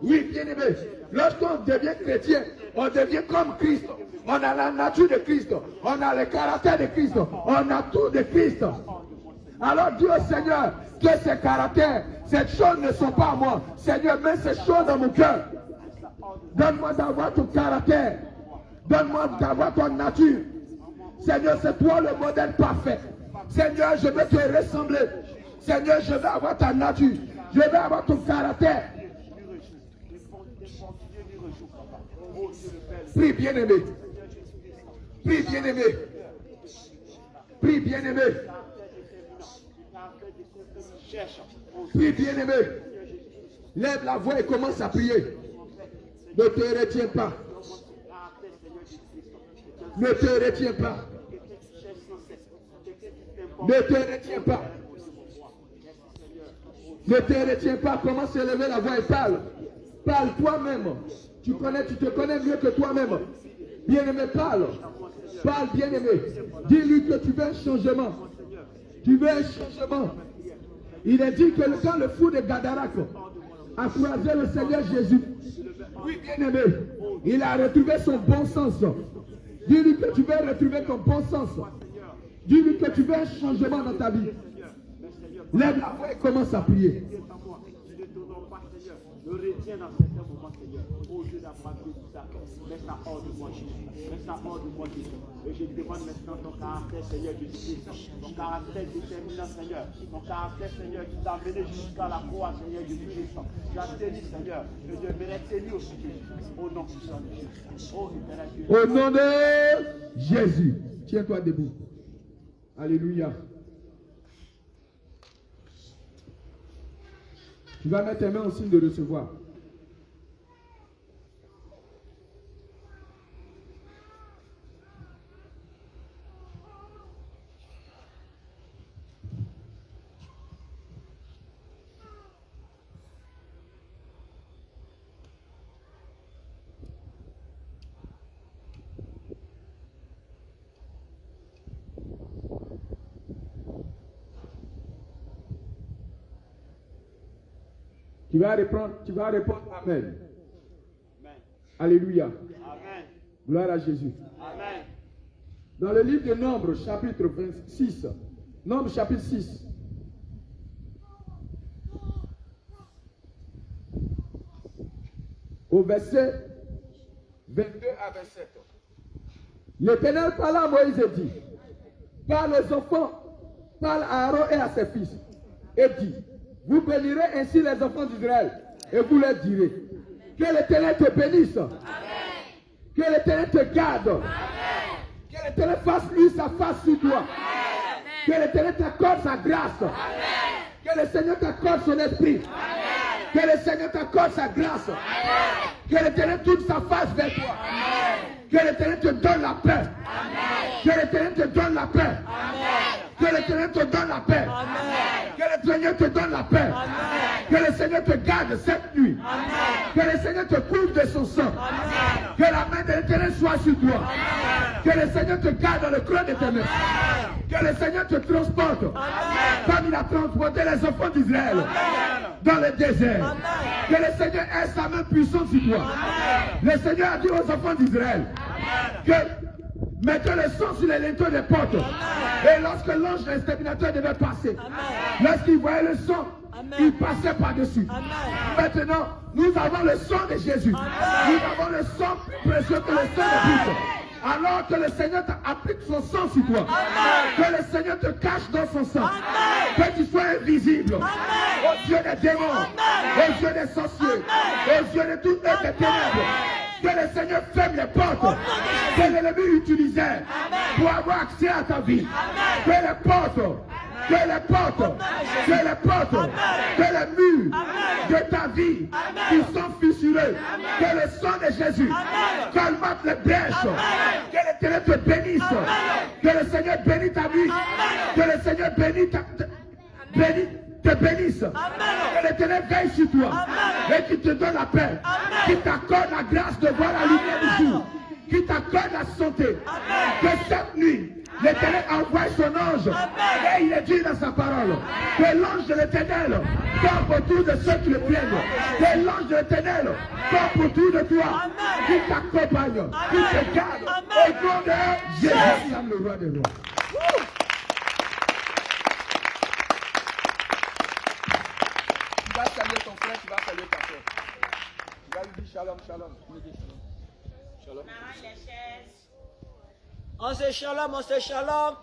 Oui, bien-aimé. Lorsqu'on devient chrétien, on devient comme Christ. On a la nature de Christ. On a le caractère de Christ. On a tout de Christ. Alors dis au Seigneur que ces caractères, ces choses ne sont pas à moi. Seigneur, mets ces choses dans mon cœur. Donne-moi d'avoir ton caractère. Donne-moi d'avoir ton nature. Seigneur, c'est toi le modèle parfait. Seigneur, je veux te ressembler. Seigneur, je veux avoir ta nature. Je veux avoir ton caractère. Prie, bien-aimé. Prie, bien-aimé. Prie, bien-aimé. Prie, bien-aimé. Lève la voix et commence à prier. Ne te retiens pas. Ne te retiens pas. Ne te retiens pas. Ne te retiens pas. Commence à élever la voix et parle. Parle toi-même. Tu te connais mieux que toi-même. Bien-aimé, parle. Parle, bien-aimé. Dis-lui que tu veux un changement. Tu veux un changement. Il est dit que quand le fou de Gadara a croisé le Seigneur Jésus, oui, bien-aimé, il a retrouvé son bon sens. Dis-lui que tu veux retrouver ton bon sens. Dis-lui que tu veux un changement dans ta vie. Lève la voix et commence à prier. Je retiens dans certains moments, Seigneur, au Dieu d'Abraham, mets ça hors de moi, Jésus. Mets ça hors de moi, Jésus. Et je demande maintenant ton caractère, Seigneur, de Christ. Ton caractère déterminant, Seigneur. Ton caractère, Seigneur, qui t'a amené jusqu'à la croix, Seigneur, de Christ. Tu as tenu, Seigneur. Je demeure tenu aussi, Jésus. Au nom puissant de Jésus. Oh, éternel Dieu. Au nom de Jésus. Tiens-toi debout. Alléluia. Tu vas mettre tes mains en signe de recevoir. Tu vas répondre Amen. Alléluia. Amen. Gloire à Jésus. Amen. Dans le livre de Nombres, chapitre 26, Nombres chapitre 6, au verset 22 à 27. L'Éternel parla à Moïse et dit, par les enfants, parle à Aaron et à ses fils, et dit, vous bénirez ainsi les enfants d'Israël, et vous leur direz, que l'Éternel te bénisse, que l'Éternel te garde, que l'Éternel fasse lui sa face sur toi, que l'Éternel t'accorde sa grâce, que le Seigneur t'accorde son esprit, que le Seigneur t'accorde sa grâce, que l'Éternel tourne sa face vers toi, que l'Éternel te donne la paix, que l'Éternel te donne la paix, que l'Éternel te donne la paix, que le Seigneur te donne la paix, que le Seigneur te garde cette nuit, que le Seigneur te couvre de son sang, que la main de l'Éternel soit sur toi, que le Seigneur te garde dans le creux de tes mains, que le Seigneur te transporte comme il a transporté les enfants d'Israël dans le désert, que le Seigneur ait sa main puissante sur toi. Le Seigneur a dit aux enfants d'Israël que mettez le sang sur les linteaux des portes. Et lorsque l'ange de l'exterminateur devait passer, lorsqu'il voyait le sang, il passait par-dessus. Maintenant, nous avons le sang de Jésus. Nous avons le sang plus précieux que le sang de Christ. Alors que le Seigneur applique son sang sur toi, que le Seigneur te cache dans son sang, que tu sois invisible aux yeux des démons, aux yeux des sorciers, aux yeux de toutes les ténèbres. Que le Seigneur ferme les portes que l'ennemi utilisait pour avoir accès à ta vie. Que les portes, que les murs de ta vie qui sont fissurés, que le sang de Jésus colmate les brèches, que l'Éternel te bénisse, que le Seigneur bénisse ta vie, que le Seigneur te bénisse, que l'Éternel veille sur toi et qui te donne la paix, qui t'accorde la grâce de voir la lumière du jour, qui t'accorde la santé, que cette nuit, l'Éternel envoie son ange et il est dit dans sa parole que l'ange de l'Éternel campe autour de ceux qui le craignent, que l'ange de l'Éternel campe autour de toi, qui t'accompagne, qui te garde au nom de Jésus, le roi des rois. Tu vas saluer ton frère, tu vas saluer ta soeur. Tu vas lui dire shalom, shalom. Shalom. On arrange les chaises. On se shalom, on se shalom.